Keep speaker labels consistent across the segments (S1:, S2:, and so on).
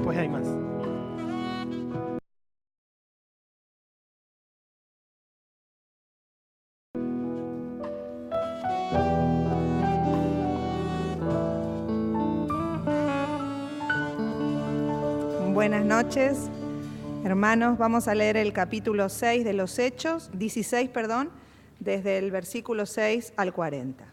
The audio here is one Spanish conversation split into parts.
S1: después hay más.
S2: Buenas noches, hermanos. Vamos a leer el capítulo 6 de los Hechos, 16, desde el versículo 6 al 40.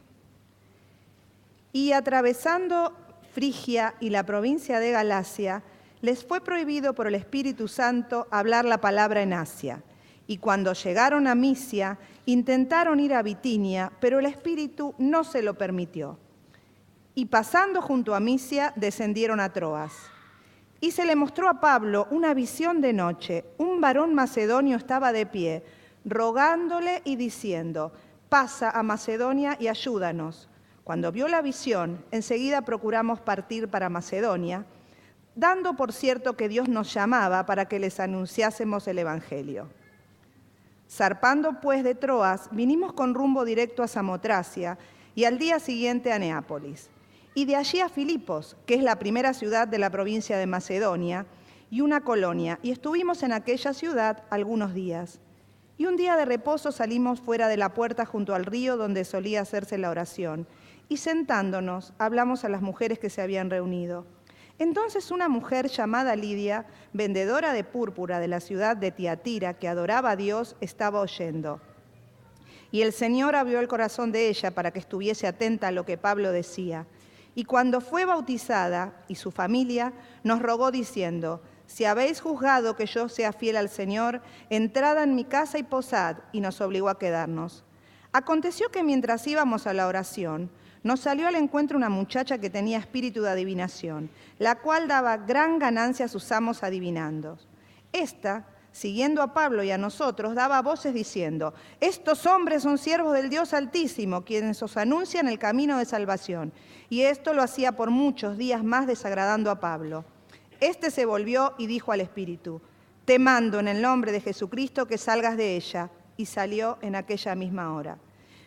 S2: Y atravesando Frigia y la provincia de Galacia, les fue prohibido por el Espíritu Santo hablar la palabra en Asia. Y cuando llegaron a Misia, intentaron ir a Bitinia, pero el Espíritu no se lo permitió. Y pasando junto a Misia, descendieron a Troas. Y se le mostró a Pablo una visión de noche. Un varón macedonio estaba de pie, rogándole y diciendo: pasa a Macedonia y ayúdanos. Cuando vio la visión, enseguida procuramos partir para Macedonia, dando por cierto que Dios nos llamaba para que les anunciásemos el Evangelio. Zarpando pues de Troas, vinimos con rumbo directo a Samotracia y al día siguiente a Neápolis. Y de allí a Filipos, que es la primera ciudad de la provincia de Macedonia, y una colonia, y estuvimos en aquella ciudad algunos días. Y un día de reposo salimos fuera de la puerta junto al río donde solía hacerse la oración, y sentándonos hablamos a las mujeres que se habían reunido. Entonces una mujer llamada Lidia, vendedora de púrpura de la ciudad de Tiatira, que adoraba a Dios, estaba oyendo. Y el Señor abrió el corazón de ella para que estuviese atenta a lo que Pablo decía. Y cuando fue bautizada y su familia, nos rogó diciendo: si habéis juzgado que yo sea fiel al Señor, entrad en mi casa y posad, y nos obligó a quedarnos. Aconteció que mientras íbamos a la oración, nos salió al encuentro una muchacha que tenía espíritu de adivinación, la cual daba gran ganancia a sus amos adivinando. Esta, siguiendo a Pablo y a nosotros, daba voces diciendo: estos hombres son siervos del Dios Altísimo, quienes os anuncian el camino de salvación. Y esto lo hacía por muchos días más, desagradando a Pablo. Este se volvió y dijo al espíritu: te mando en el nombre de Jesucristo que salgas de ella. Y salió en aquella misma hora.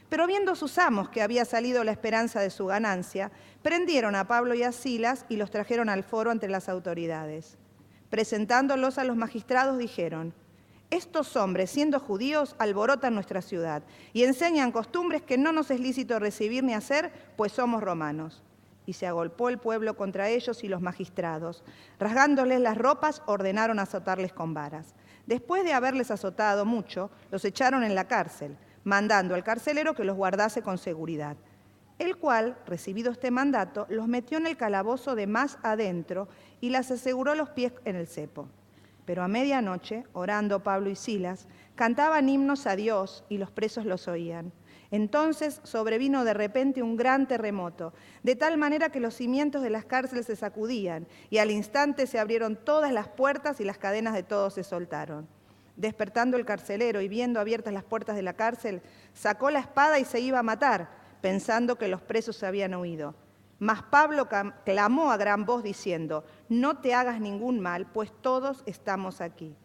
S2: Pero viendo sus amos que había salido la esperanza de su ganancia, prendieron a Pablo y a Silas y los trajeron al foro ante las autoridades. Presentándolos a los magistrados, dijeron: estos hombres, siendo judíos, alborotan nuestra ciudad y enseñan costumbres que no nos es lícito recibir ni hacer, pues somos romanos. Y se agolpó el pueblo contra ellos y los magistrados. Rasgándoles las ropas, ordenaron azotarles con varas. Después de haberles azotado mucho, los echaron en la cárcel, mandando al carcelero que los guardase con seguridad. El cual, recibido este mandato, los metió en el calabozo de más adentro y les aseguró los pies en el cepo. Pero a medianoche, orando Pablo y Silas, cantaban himnos a Dios y los presos los oían. Entonces sobrevino de repente un gran terremoto, de tal manera que los cimientos de las cárceles se sacudían, y al instante se abrieron todas las puertas y las cadenas de todos se soltaron. Despertando el carcelero y viendo abiertas las puertas de la cárcel, sacó la espada y se iba a matar, pensando que los presos se habían huido. Mas Pablo clamó a gran voz diciendo: no te hagas ningún mal, pues todos estamos aquí.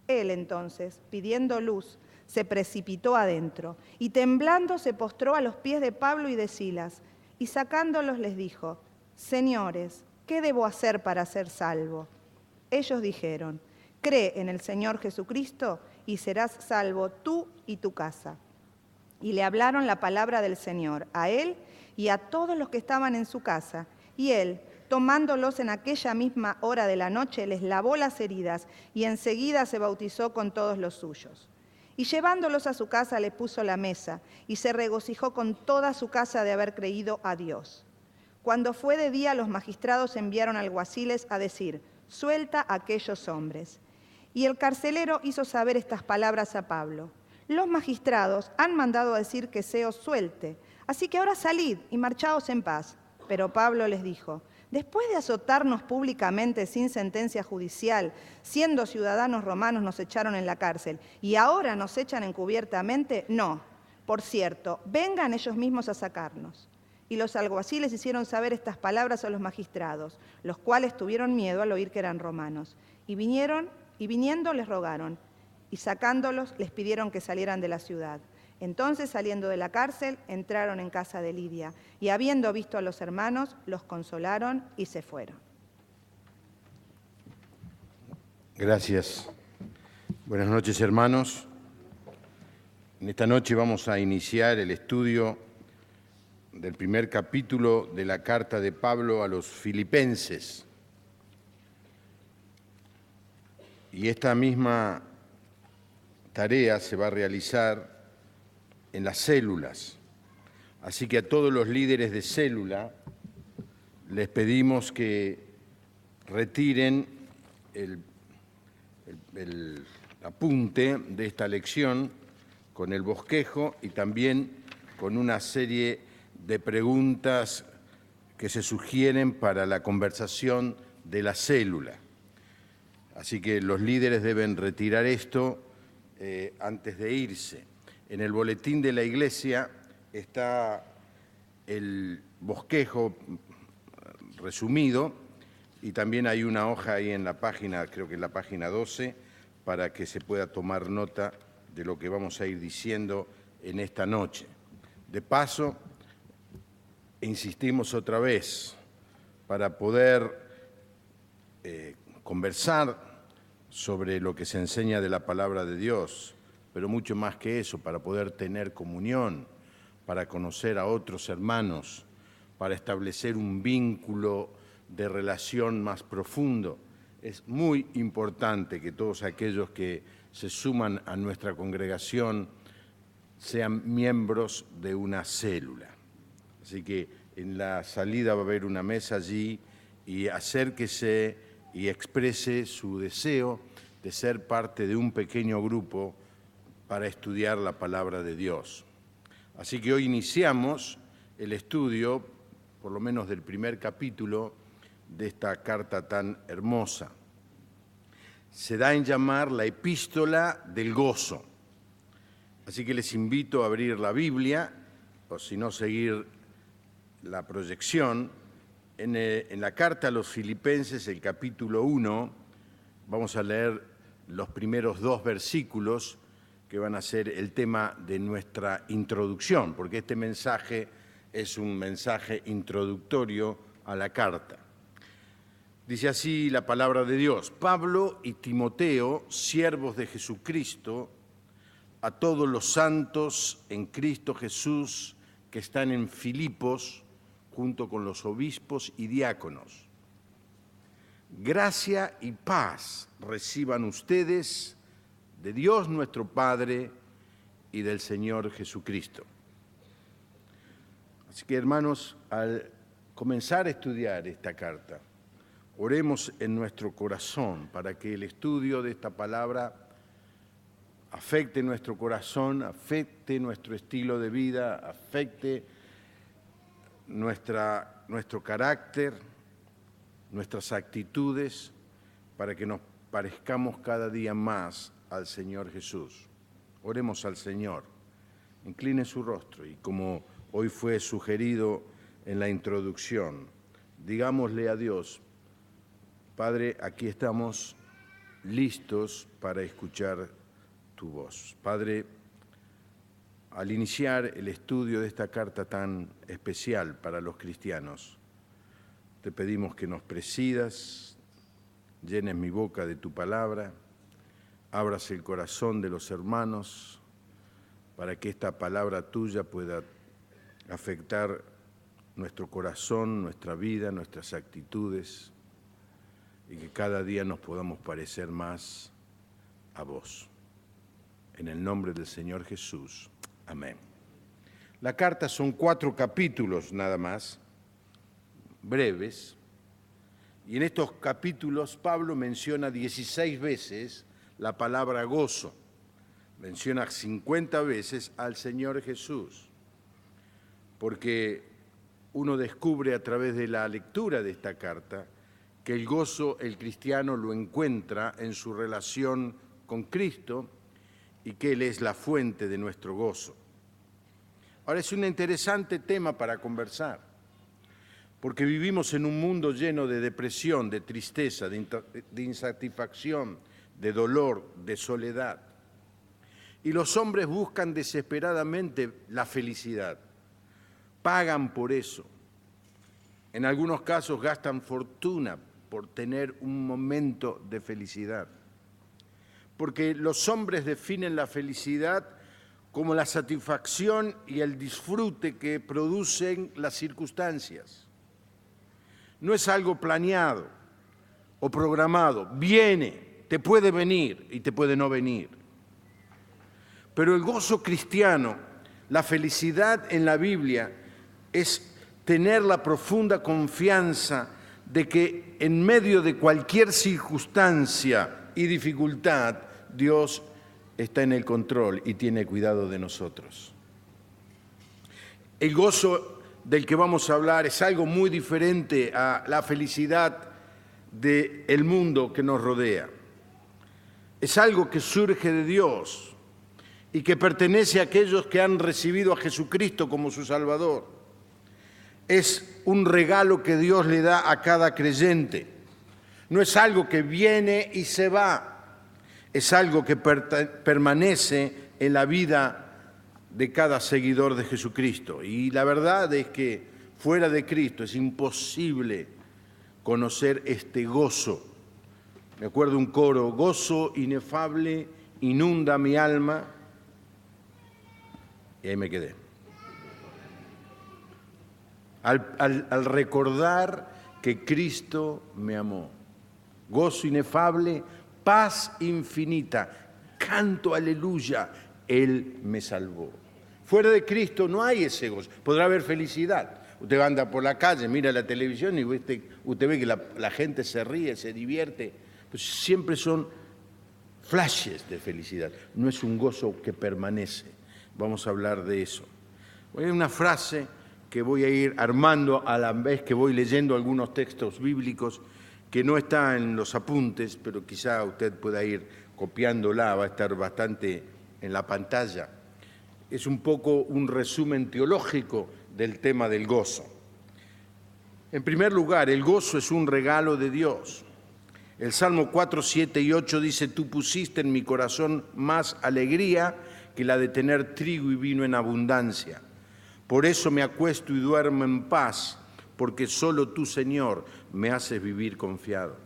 S2: Él entonces, pidiendo luz, se precipitó adentro y temblando se postró a los pies de Pablo y de Silas, y sacándolos les dijo: señores, ¿qué debo hacer para ser salvo? Ellos dijeron: cree en el Señor Jesucristo y serás salvo tú y tu casa. Y le hablaron la palabra del Señor a él y a todos los que estaban en su casa. Y él, tomándolos en aquella misma hora de la noche, les lavó las heridas y enseguida se bautizó con todos los suyos. Y llevándolos a su casa les puso la mesa y se regocijó con toda su casa de haber creído a Dios. Cuando fue de día, los magistrados enviaron alguaciles a decir: suelta a aquellos hombres. Y el carcelero hizo saber estas palabras a Pablo: los magistrados han mandado a decir que se os suelte, así que ahora salid y marchaos en paz. Pero Pablo les dijo: después de azotarnos públicamente sin sentencia judicial, siendo ciudadanos romanos nos echaron en la cárcel, y ahora nos echan encubiertamente. No, por cierto, vengan ellos mismos a sacarnos. Y los alguaciles hicieron saber estas palabras a los magistrados, los cuales tuvieron miedo al oír que eran romanos. Y viniendo les rogaron, y sacándolos les pidieron que salieran de la ciudad. Entonces, saliendo de la cárcel, entraron en casa de Lidia, y habiendo visto a los hermanos, los consolaron y se fueron.
S1: Gracias. Buenas noches, hermanos. En esta noche vamos a iniciar el estudio del primer capítulo de la carta de Pablo a los Filipenses. Y esta misma tarea se va a realizar en las células. Así que a todos los líderes de célula les pedimos que retiren el apunte de esta lección con el bosquejo y también con una serie de preguntas que se sugieren para la conversación de la célula. Así que los líderes deben retirar esto antes de irse. En el boletín de la iglesia está el bosquejo resumido y también hay una hoja ahí en la página, creo que en la página 12, para que se pueda tomar nota de lo que vamos a ir diciendo en esta noche. De paso, insistimos otra vez, para poder conversar sobre lo que se enseña de la palabra de Dios, pero mucho más que eso, para poder tener comunión, para conocer a otros hermanos, para establecer un vínculo de relación más profundo. Es muy importante que todos aquellos que se suman a nuestra congregación sean miembros de una célula. Así que en la salida va a haber una mesa allí y acérquese y exprese su deseo de ser parte de un pequeño grupo para estudiar la palabra de Dios. Así que hoy iniciamos el estudio, por lo menos del primer capítulo, de esta carta tan hermosa. Se da en llamar la epístola del gozo. Así que les invito a abrir la Biblia, o si no, seguir la proyección. En la carta a los Filipenses, el capítulo 1, vamos a leer los primeros 2 versículos que van a ser el tema de nuestra introducción, porque este mensaje es un mensaje introductorio a la carta. Dice así la palabra de Dios: Pablo y Timoteo, siervos de Jesucristo, a todos los santos en Cristo Jesús que están en Filipos, junto con los obispos y diáconos. Gracia y paz reciban ustedes de Dios nuestro Padre y del Señor Jesucristo. Así que, hermanos, al comenzar a estudiar esta carta, oremos en nuestro corazón para que el estudio de esta palabra afecte nuestro corazón, afecte nuestro estilo de vida, afecte nuestro carácter, nuestras actitudes, para que nos parezcamos cada día más al Señor Jesús. Oremos al Señor. Incline su rostro y, como hoy fue sugerido en la introducción, digámosle a Dios: Padre, aquí estamos listos para escuchar tu voz. Padre, al iniciar el estudio de esta carta tan especial para los cristianos, te pedimos que nos presidas, llenes mi boca de tu palabra, abras el corazón de los hermanos para que esta palabra tuya pueda afectar nuestro corazón, nuestra vida, nuestras actitudes, y que cada día nos podamos parecer más a vos. En el nombre del Señor Jesús. Amén. La carta son 4 capítulos nada más, breves, y en estos capítulos Pablo menciona 16 veces la palabra gozo, menciona 50 veces al Señor Jesús, porque uno descubre a través de la lectura de esta carta que el gozo el cristiano lo encuentra en su relación con Cristo y que Él es la fuente de nuestro gozo. Ahora, es un interesante tema para conversar, porque vivimos en un mundo lleno de depresión, de tristeza, de insatisfacción, de dolor, de soledad. Y los hombres buscan desesperadamente la felicidad, pagan por eso. En algunos casos gastan fortuna por tener un momento de felicidad. porque los hombres definen la felicidad como la satisfacción y el disfrute que producen las circunstancias. No es algo planeado o programado, viene, te puede venir y te puede no venir. Pero el gozo cristiano, la felicidad en la Biblia, es tener la profunda confianza de que en medio de cualquier circunstancia y dificultad, Dios está en el control y tiene cuidado de nosotros. El gozo del que vamos a hablar es algo muy diferente a la felicidad del mundo que nos rodea. Es algo que surge de Dios y que pertenece a aquellos que han recibido a Jesucristo como su Salvador. Es un regalo que Dios le da a cada creyente. No es algo que viene y se va. Es algo que permanece en la vida de cada seguidor de Jesucristo. Y la verdad es que fuera de Cristo es imposible conocer este gozo. Me acuerdo un coro: gozo inefable inunda mi alma. Y ahí me quedé. Al recordar que Cristo me amó. Gozo inefable, paz infinita, canto aleluya, Él me salvó. Fuera de Cristo no hay ese gozo. Podrá haber felicidad. Usted anda por la calle, mira la televisión y usted ve que la gente se ríe, se divierte. Pues siempre son flashes de felicidad. No es un gozo que permanece. Vamos a hablar de eso. Hay una frase que voy a ir armando a la vez que voy leyendo algunos textos bíblicos, que no está en los apuntes, pero quizá usted pueda ir copiándola, va a estar bastante en la pantalla. Es un poco un resumen teológico del tema del gozo. En primer lugar, el gozo es un regalo de Dios. El Salmo 4, 7 y 8 dice: tú pusiste en mi corazón más alegría que la de tener trigo y vino en abundancia. Por eso me acuesto y duermo en paz, porque solo tú, Señor, me haces vivir confiado.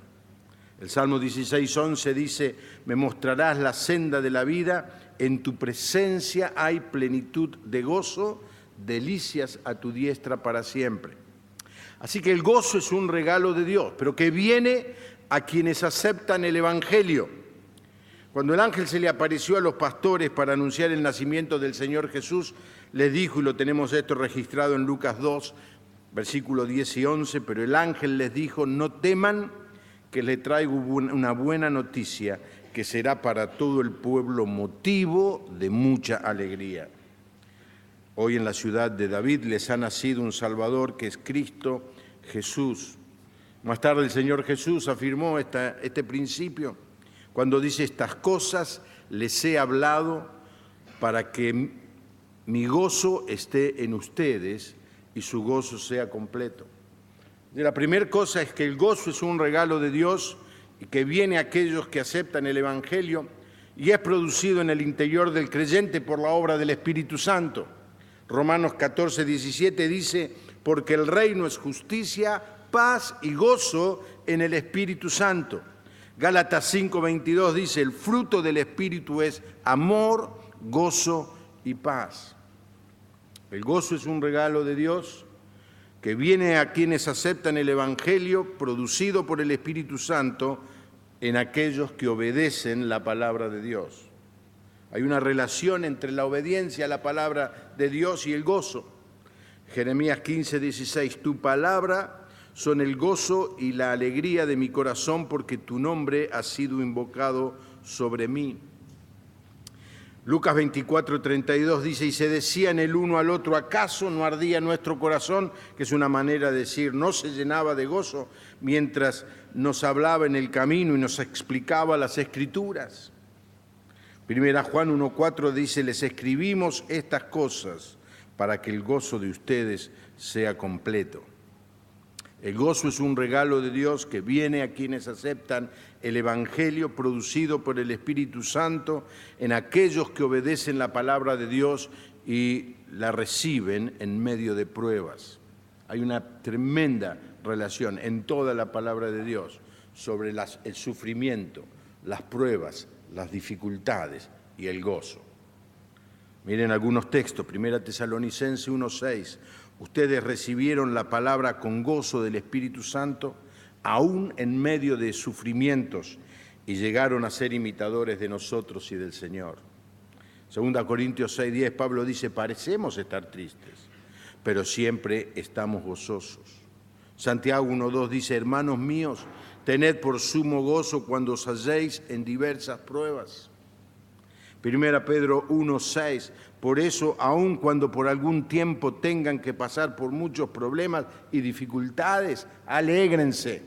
S1: El Salmo 16, 11 dice: me mostrarás la senda de la vida, en tu presencia hay plenitud de gozo, delicias a tu diestra para siempre. Así que el gozo es un regalo de Dios, pero que viene a quienes aceptan el Evangelio. Cuando el ángel se le apareció a los pastores para anunciar el nacimiento del Señor Jesús, les dijo, y lo tenemos esto registrado en Lucas 2, versículos 10 y 11, pero el ángel les dijo: no teman, que les traigo una buena noticia que será para todo el pueblo motivo de mucha alegría. Hoy en la ciudad de David les ha nacido un Salvador, que es Cristo Jesús. Más tarde el Señor Jesús afirmó este principio cuando dice: estas cosas les he hablado para que mi gozo esté en ustedes y su gozo sea completo. La primera cosa es que el gozo es un regalo de Dios y que viene a aquellos que aceptan el Evangelio y es producido en el interior del creyente por la obra del Espíritu Santo. Romanos 14, 17 dice: porque el reino es justicia, paz y gozo en el Espíritu Santo. Gálatas 5, 22 dice: el fruto del Espíritu es amor, gozo y paz. El gozo es un regalo de Dios que viene a quienes aceptan el Evangelio producido por el Espíritu Santo en aquellos que obedecen la palabra de Dios. Hay una relación entre la obediencia a la palabra de Dios y el gozo. Jeremías 15, 16, tu palabra son el gozo y la alegría de mi corazón, porque tu nombre ha sido invocado sobre mí. Lucas 24, 32 dice: y se decían el uno al otro, ¿acaso no ardía nuestro corazón? Que es una manera de decir, no se llenaba de gozo mientras nos hablaba en el camino y nos explicaba las Escrituras. Primera Juan 1, 4 dice: les escribimos estas cosas para que el gozo de ustedes sea completo. El gozo es un regalo de Dios que viene a quienes aceptan el Evangelio producido por el Espíritu Santo en aquellos que obedecen la palabra de Dios y la reciben en medio de pruebas. Hay una tremenda relación en toda la palabra de Dios sobre el sufrimiento, las pruebas, las dificultades y el gozo. Miren algunos textos, 1 Tesalonicenses 1:6. Ustedes recibieron la palabra con gozo del Espíritu Santo, aún en medio de sufrimientos, y llegaron a ser imitadores de nosotros y del Señor. 2 Corintios 6:10, Pablo dice, parecemos estar tristes, pero siempre estamos gozosos. Santiago 1:2 dice, hermanos míos, tened por sumo gozo cuando os halléis en diversas pruebas. 1 Pedro 1:6, por eso, aun cuando por algún tiempo tengan que pasar por muchos problemas y dificultades, alégrense.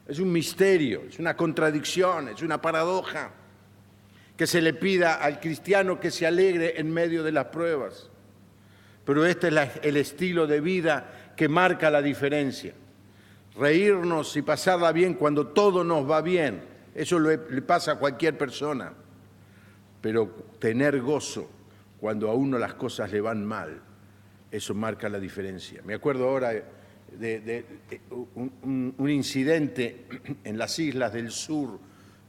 S1: Es un misterio, es una contradicción, es una paradoja que se le pida al cristiano que se alegre en medio de las pruebas. Pero este es el estilo de vida que marca la diferencia. Reírnos y pasarla bien cuando todo nos va bien, eso le pasa a cualquier persona. Pero tener gozo cuando a uno las cosas le van mal, eso marca la diferencia. Me acuerdo ahora de un incidente en las islas del sur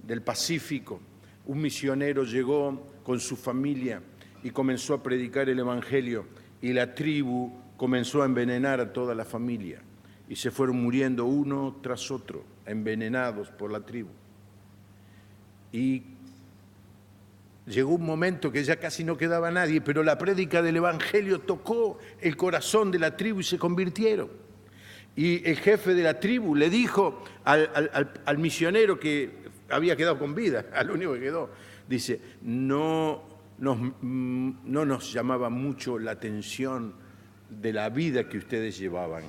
S1: del Pacífico. Un misionero llegó con su familia y comenzó a predicar el Evangelio, y la tribu comenzó a envenenar a toda la familia y se fueron muriendo uno tras otro, envenenados por la tribu. Y llegó un momento que ya casi no quedaba nadie, pero la prédica del Evangelio tocó el corazón de la tribu y se convirtieron. Y el jefe de la tribu le dijo al misionero que había quedado con vida, al único que quedó, dice, no nos llamaba mucho la atención de la vida que ustedes llevaban,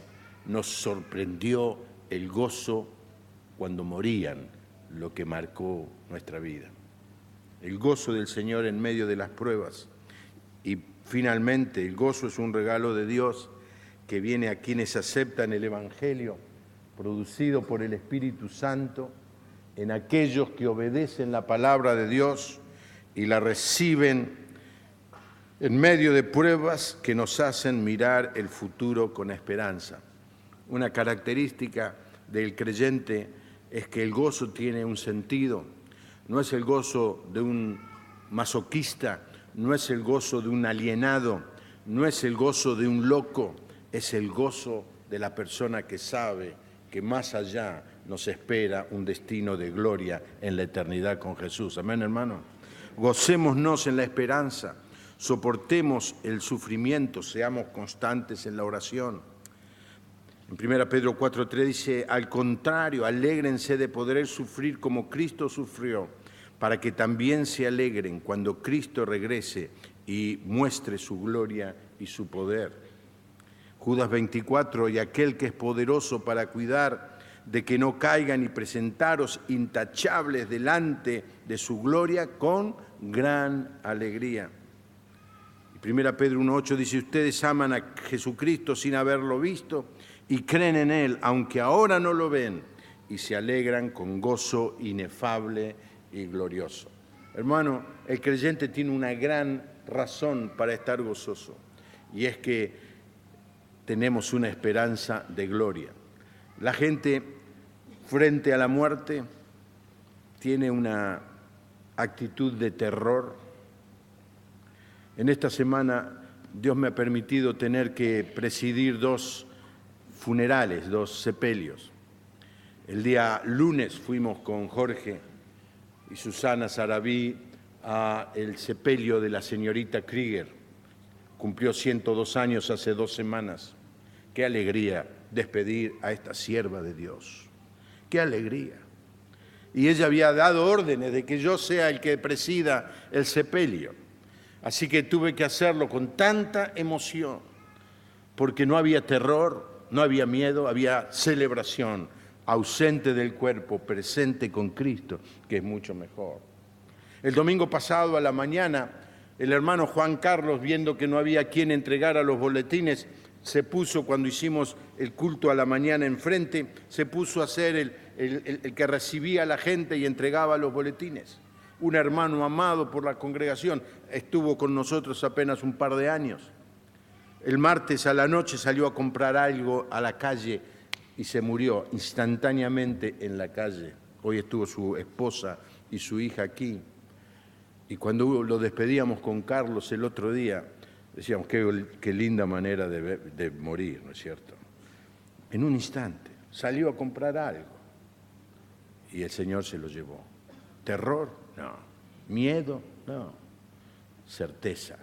S1: nos sorprendió el gozo cuando morían, lo que marcó nuestra vida. El gozo del Señor en medio de las pruebas. Y finalmente, el gozo es un regalo de Dios que viene a quienes aceptan el Evangelio, producido por el Espíritu Santo, en aquellos que obedecen la palabra de Dios y la reciben en medio de pruebas que nos hacen mirar el futuro con esperanza. Una característica del creyente es que el gozo tiene un sentido. No es el gozo de un masoquista, no es el gozo de un alienado, no es el gozo de un loco, es el gozo de la persona que sabe que más allá nos espera un destino de gloria en la eternidad con Jesús. Amén, hermano. Gocémonos en la esperanza, soportemos el sufrimiento, seamos constantes en la oración. En 1 Pedro 4:3 dice, al contrario, alégrense de poder sufrir como Cristo sufrió, para que también se alegren cuando Cristo regrese y muestre su gloria y su poder. Judas 24, y aquel que es poderoso para cuidar de que no caigan y presentaros intachables delante de su gloria con gran alegría. Y 1 Pedro 1:8 dice, ustedes aman a Jesucristo sin haberlo visto y creen en Él, aunque ahora no lo ven, y se alegran con gozo inefable y glorioso. Hermano, el creyente tiene una gran razón para estar gozoso, y es que tenemos una esperanza de gloria. La gente frente a la muerte tiene una actitud de terror. En esta semana Dios me ha permitido tener que presidir 2 funerales, 2 sepelios. El día lunes fuimos con Jorge y Susana Sarabí a el sepelio de la señorita Krieger. Cumplió 102 años hace 2 semanas. Qué alegría despedir a esta sierva de Dios. Qué alegría. Y ella había dado órdenes de que yo sea el que presida el sepelio. Así que tuve que hacerlo con tanta emoción, porque no había terror, no había miedo, había celebración, ausente del cuerpo, presente con Cristo, que es mucho mejor. El domingo pasado a la mañana, el hermano Juan Carlos, viendo que no había quien entregara los boletines, se puso, cuando hicimos el culto a la mañana enfrente, se puso a ser el que recibía a la gente y entregaba los boletines. Un hermano amado por la congregación, estuvo con nosotros apenas un par de años. El martes a la noche salió a comprar algo a la calle y se murió instantáneamente en la calle, Hoy estuvo su esposa y su hija aquí. Y cuando lo despedíamos con Carlos el otro día, decíamos, qué linda manera de morir, ¿no es cierto? En un instante, salió a comprar algo y el Señor se lo llevó. ¿Terror? No. ¿Miedo? No. Certeza.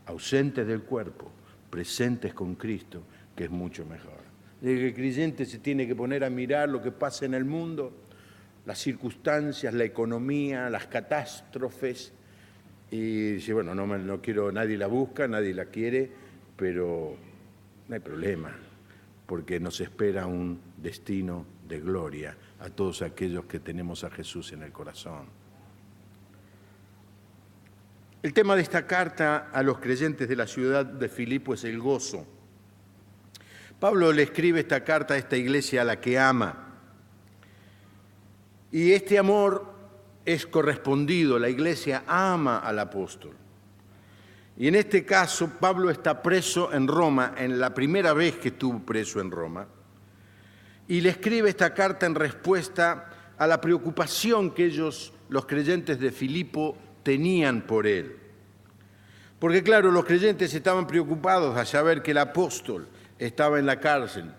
S1: Ausentes del cuerpo, presentes con Cristo, que es mucho mejor. El creyente se tiene que poner a mirar lo que pasa en el mundo, las circunstancias, la economía, las catástrofes, y dice, bueno, no quiero, nadie la busca, nadie la quiere, pero no hay problema, porque nos espera un destino de gloria a todos aquellos que tenemos a Jesús en el corazón. El tema de esta carta a los creyentes de la ciudad de Filipo es el gozo. Pablo le escribe esta carta a esta iglesia a la que ama. Y este amor es correspondido, la iglesia ama al apóstol. Y en este caso, Pablo está preso en Roma, en la primera vez que estuvo preso en Roma, y le escribe esta carta en respuesta a la preocupación que ellos, los creyentes de Filipo, tenían por él. Porque claro, los creyentes estaban preocupados al saber que el apóstol estaba en la cárcel,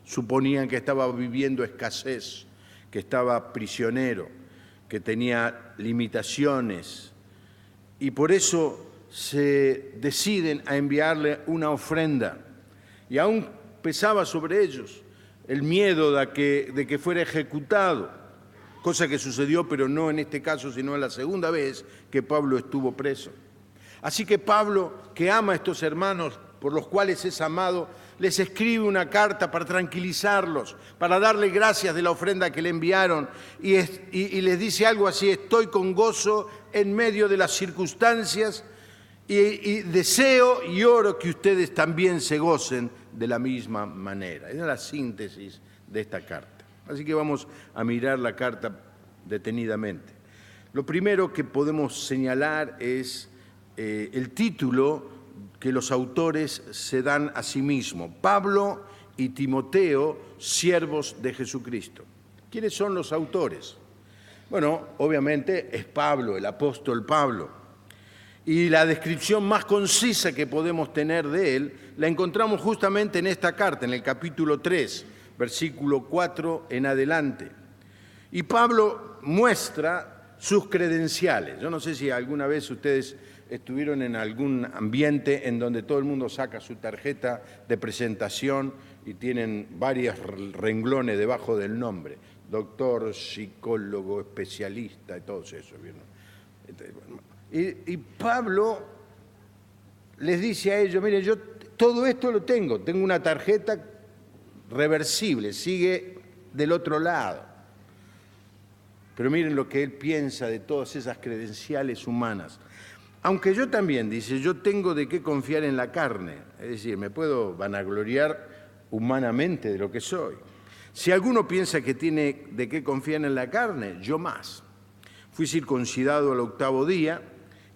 S1: suponían que estaba viviendo escasez, que estaba prisionero, que tenía limitaciones, y por eso se deciden a enviarle una ofrenda. Y aún pesaba sobre ellos el miedo de que fuera ejecutado, cosa que sucedió, pero no en este caso, sino en la segunda vez que Pablo estuvo preso. Así que Pablo, que ama a estos hermanos por los cuales es amado, les escribe una carta para tranquilizarlos, para darle gracias de la ofrenda que le enviaron, y les dice algo así: estoy con gozo en medio de las circunstancias y deseo y oro que ustedes también se gocen de la misma manera. Esa es la síntesis de esta carta. Así que vamos a mirar la carta detenidamente. Lo primero que podemos señalar es el título que los autores se dan a sí mismos: Pablo y Timoteo, siervos de Jesucristo. ¿Quiénes son los autores? Bueno, obviamente es Pablo, el apóstol Pablo. Y la descripción más concisa que podemos tener de él la encontramos justamente en esta carta, en el capítulo 3, versículo 4 en adelante. Y Pablo muestra sus credenciales. Yo no sé si alguna vez ustedes estuvieron en algún ambiente en donde todo el mundo saca su tarjeta de presentación y tienen varios renglones debajo del nombre: doctor, psicólogo, especialista y todo eso, ¿no? Y Pablo les dice a ellos: miren, yo todo esto lo tengo una tarjeta reversible, sigue del otro lado. Pero miren lo que él piensa de todas esas credenciales humanas. Aunque yo también, dice, yo tengo de qué confiar en la carne, es decir, me puedo vanagloriar humanamente de lo que soy. Si alguno piensa que tiene de qué confiar en la carne, yo más. Fui circuncidado al 8º día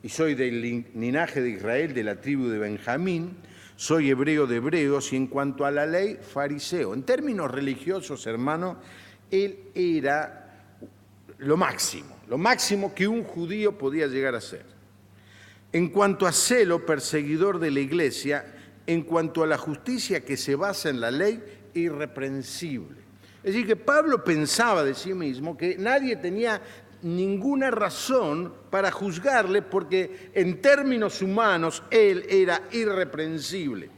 S1: y soy del linaje de Israel, de la tribu de Benjamín, soy hebreo de hebreos y en cuanto a la ley, fariseo. En términos religiosos, hermano, él era lo máximo que un judío podía llegar a ser. En cuanto a celo, perseguidor de la iglesia, en cuanto a la justicia que se basa en la ley, irreprensible. Es decir, que Pablo pensaba de sí mismo que nadie tenía ninguna razón para juzgarle, porque en términos humanos él era irreprensible.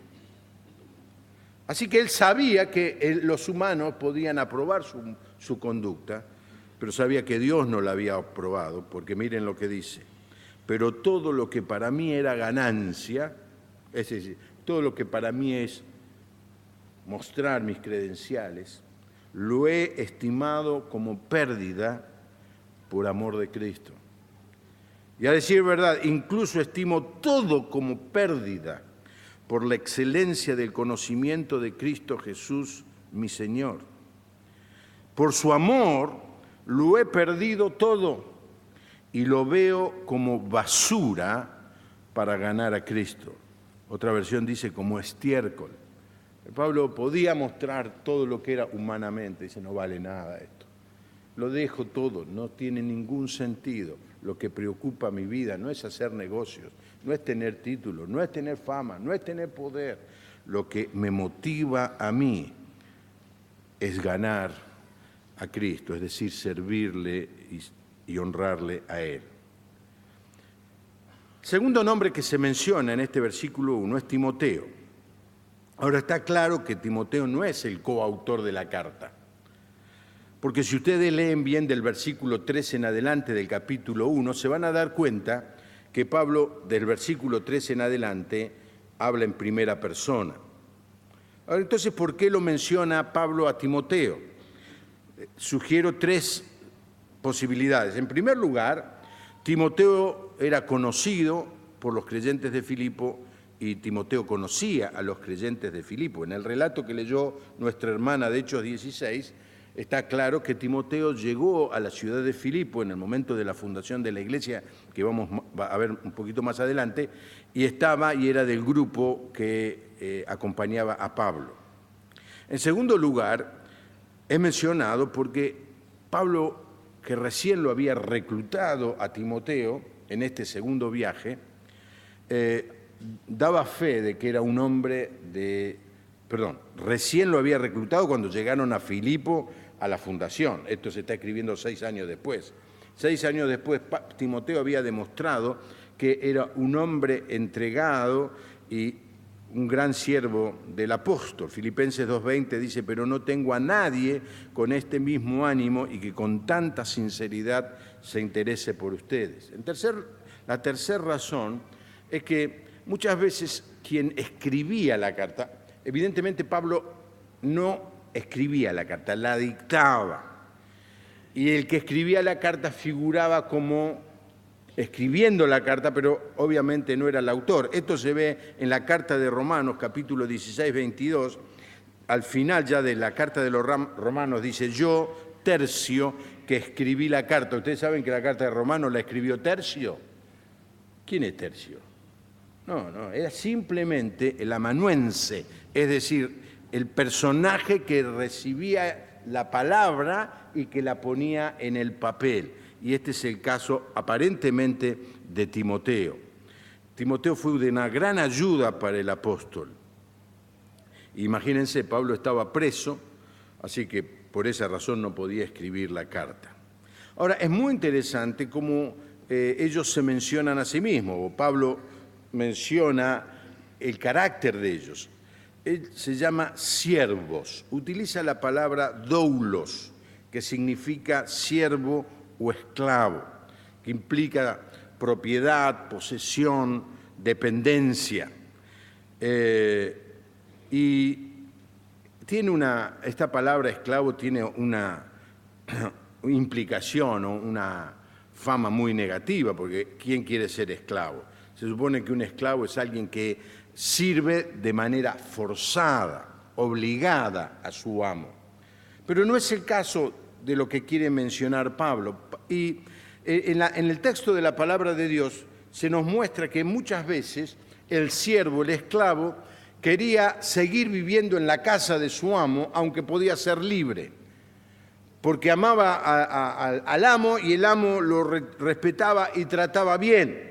S1: Así que él sabía que los humanos podían aprobar su conducta, pero sabía que Dios no la había aprobado, porque miren lo que dice: pero todo lo que para mí era ganancia, es decir, todo lo que para mí es mostrar mis credenciales, lo he estimado como pérdida por amor de Cristo. Y a decir verdad, incluso estimo todo como pérdida por la excelencia del conocimiento de Cristo Jesús, mi Señor. Por su amor lo he perdido todo y lo veo como basura para ganar a Cristo. Otra versión dice como estiércol. Pablo podía mostrar todo lo que era humanamente, dice, no vale nada esto. lo dejo todo, no tiene ningún sentido. Lo que preocupa mi vida no es hacer negocios, no es tener títulos, no es tener fama, no es tener poder. Lo que me motiva a mí es ganar a Cristo, es decir, servirle y honrarle a Él. Segundo nombre que se menciona en este versículo 1 es Timoteo. Ahora está claro que Timoteo no es el coautor de la carta, porque si ustedes leen bien del versículo 3 en adelante del capítulo 1, se van a dar cuenta que Pablo del versículo 3 en adelante habla en primera persona. Ahora, entonces, ¿por qué lo menciona Pablo a Timoteo? Sugiero tres posibilidades. En primer lugar, Timoteo era conocido por los creyentes de Filipo y Timoteo conocía a los creyentes de Filipo. En el relato que leyó nuestra hermana de Hechos 16, está claro que Timoteo llegó a la ciudad de Filipo en el momento de la fundación de la iglesia, que vamos a ver un poquito más adelante, y era del grupo que acompañaba a Pablo. En segundo lugar, es mencionado porque Pablo, que recién lo había reclutado a Timoteo en este segundo viaje, daba fe de que era un hombre recién lo había reclutado cuando llegaron a Filipo a la fundación. Esto se está escribiendo 6 años después. 6 años después, Timoteo había demostrado que era un hombre entregado y un gran siervo del apóstol. Filipenses 2:20 dice, pero no tengo a nadie con este mismo ánimo y que con tanta sinceridad se interese por ustedes. La tercera razón es que muchas veces quien escribía la carta, evidentemente Pablo no escribía la carta, la dictaba. Y el que escribía la carta figuraba como escribiendo la carta, pero obviamente no era el autor. Esto se ve en la carta de Romanos, capítulo 16, 22. Al final ya de la carta de los Romanos dice, yo, Tercio, que escribí la carta. ¿Ustedes saben que la carta de Romanos la escribió Tercio? ¿Quién es Tercio? No, era simplemente el amanuense, es decir, el personaje que recibía la palabra y que la ponía en el papel. Y este es el caso aparentemente de Timoteo. Timoteo fue de una gran ayuda para el apóstol. Imagínense, Pablo estaba preso, así que por esa razón no podía escribir la carta. Ahora, es muy interesante cómo ellos se mencionan a sí mismos, o Pablo menciona el carácter de ellos. Él se llama siervos, utiliza la palabra doulos, que significa siervo o esclavo, que implica propiedad, posesión, dependencia. Y esta palabra esclavo tiene una implicación o una fama muy negativa, porque ¿quién quiere ser esclavo? Se supone que un esclavo es alguien que sirve de manera forzada, obligada a su amo. Pero no es el caso de lo que quiere mencionar Pablo. Y en el texto de la palabra de Dios se nos muestra que muchas veces el siervo, el esclavo, quería seguir viviendo en la casa de su amo, aunque podía ser libre, porque amaba al amo y el amo lo respetaba y trataba bien.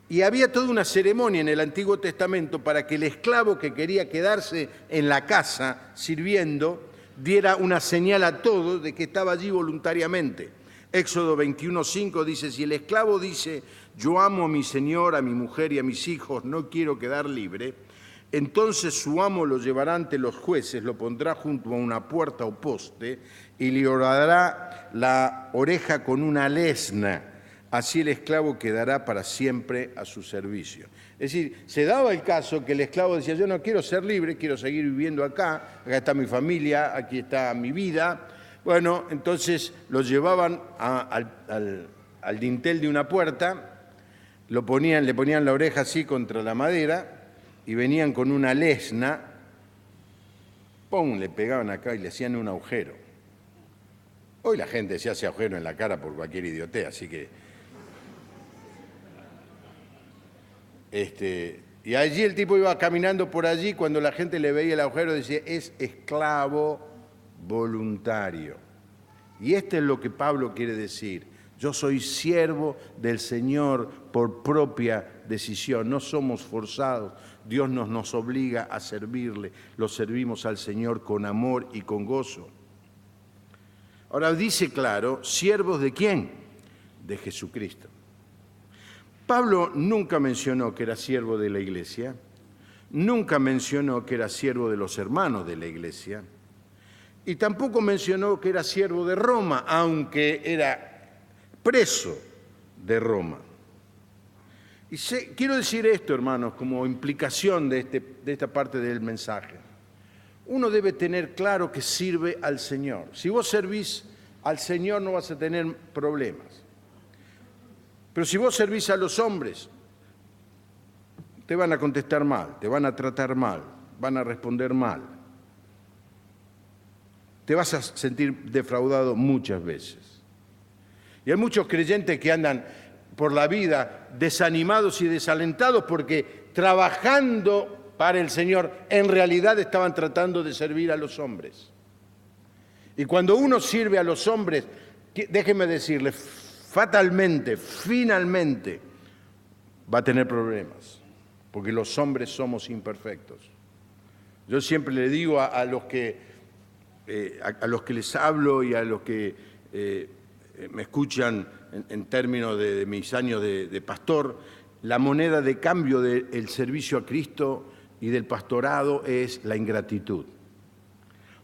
S1: Y había toda una ceremonia en el Antiguo Testamento para que el esclavo que quería quedarse en la casa sirviendo diera una señal a todos de que estaba allí voluntariamente. Éxodo 21:5 dice, si el esclavo dice, yo amo a mi señor, a mi mujer y a mis hijos, no quiero quedar libre, entonces su amo lo llevará ante los jueces, lo pondrá junto a una puerta o poste y le horadará la oreja con una lesna. Así el esclavo quedará para siempre a su servicio. Es decir, se daba el caso que el esclavo decía, yo no quiero ser libre, quiero seguir viviendo acá está mi familia, aquí está mi vida. Bueno, entonces lo llevaban al dintel de una puerta, le ponían la oreja así contra la madera y venían con una lesna, ¡pum!, le pegaban acá y le hacían un agujero. Hoy la gente se hace agujero en la cara por cualquier idiotez, así que... y allí el tipo iba caminando por allí, cuando la gente le veía el agujero decía, es esclavo voluntario. Y esto es lo que Pablo quiere decir. Yo soy siervo del Señor por propia decisión. No somos forzados. Dios nos obliga a servirle. Lo servimos al Señor con amor y con gozo. Ahora dice claro, ¿siervos de quién? De Jesucristo. Pablo nunca mencionó que era siervo de la iglesia. Nunca mencionó que era siervo de los hermanos de la iglesia. Y tampoco mencionó que era siervo de Roma, aunque era preso de Roma. Y quiero decir esto, hermanos, como implicación de esta parte del mensaje. Uno debe tener claro que sirve al Señor. Si vos servís al Señor no vas a tener problemas. Pero si vos servís a los hombres, te van a contestar mal, te van a tratar mal, van a responder mal. Te vas a sentir defraudado muchas veces. Y hay muchos creyentes que andan por la vida desanimados y desalentados porque trabajando para el Señor en realidad estaban tratando de servir a los hombres. Y cuando uno sirve a los hombres, déjeme decirle, fatalmente, finalmente, va a tener problemas, porque los hombres somos imperfectos. Yo siempre le digo a los que les hablo y a los que me escuchan en términos de mis años de pastor, la moneda de cambio del servicio a Cristo y del pastorado es la ingratitud.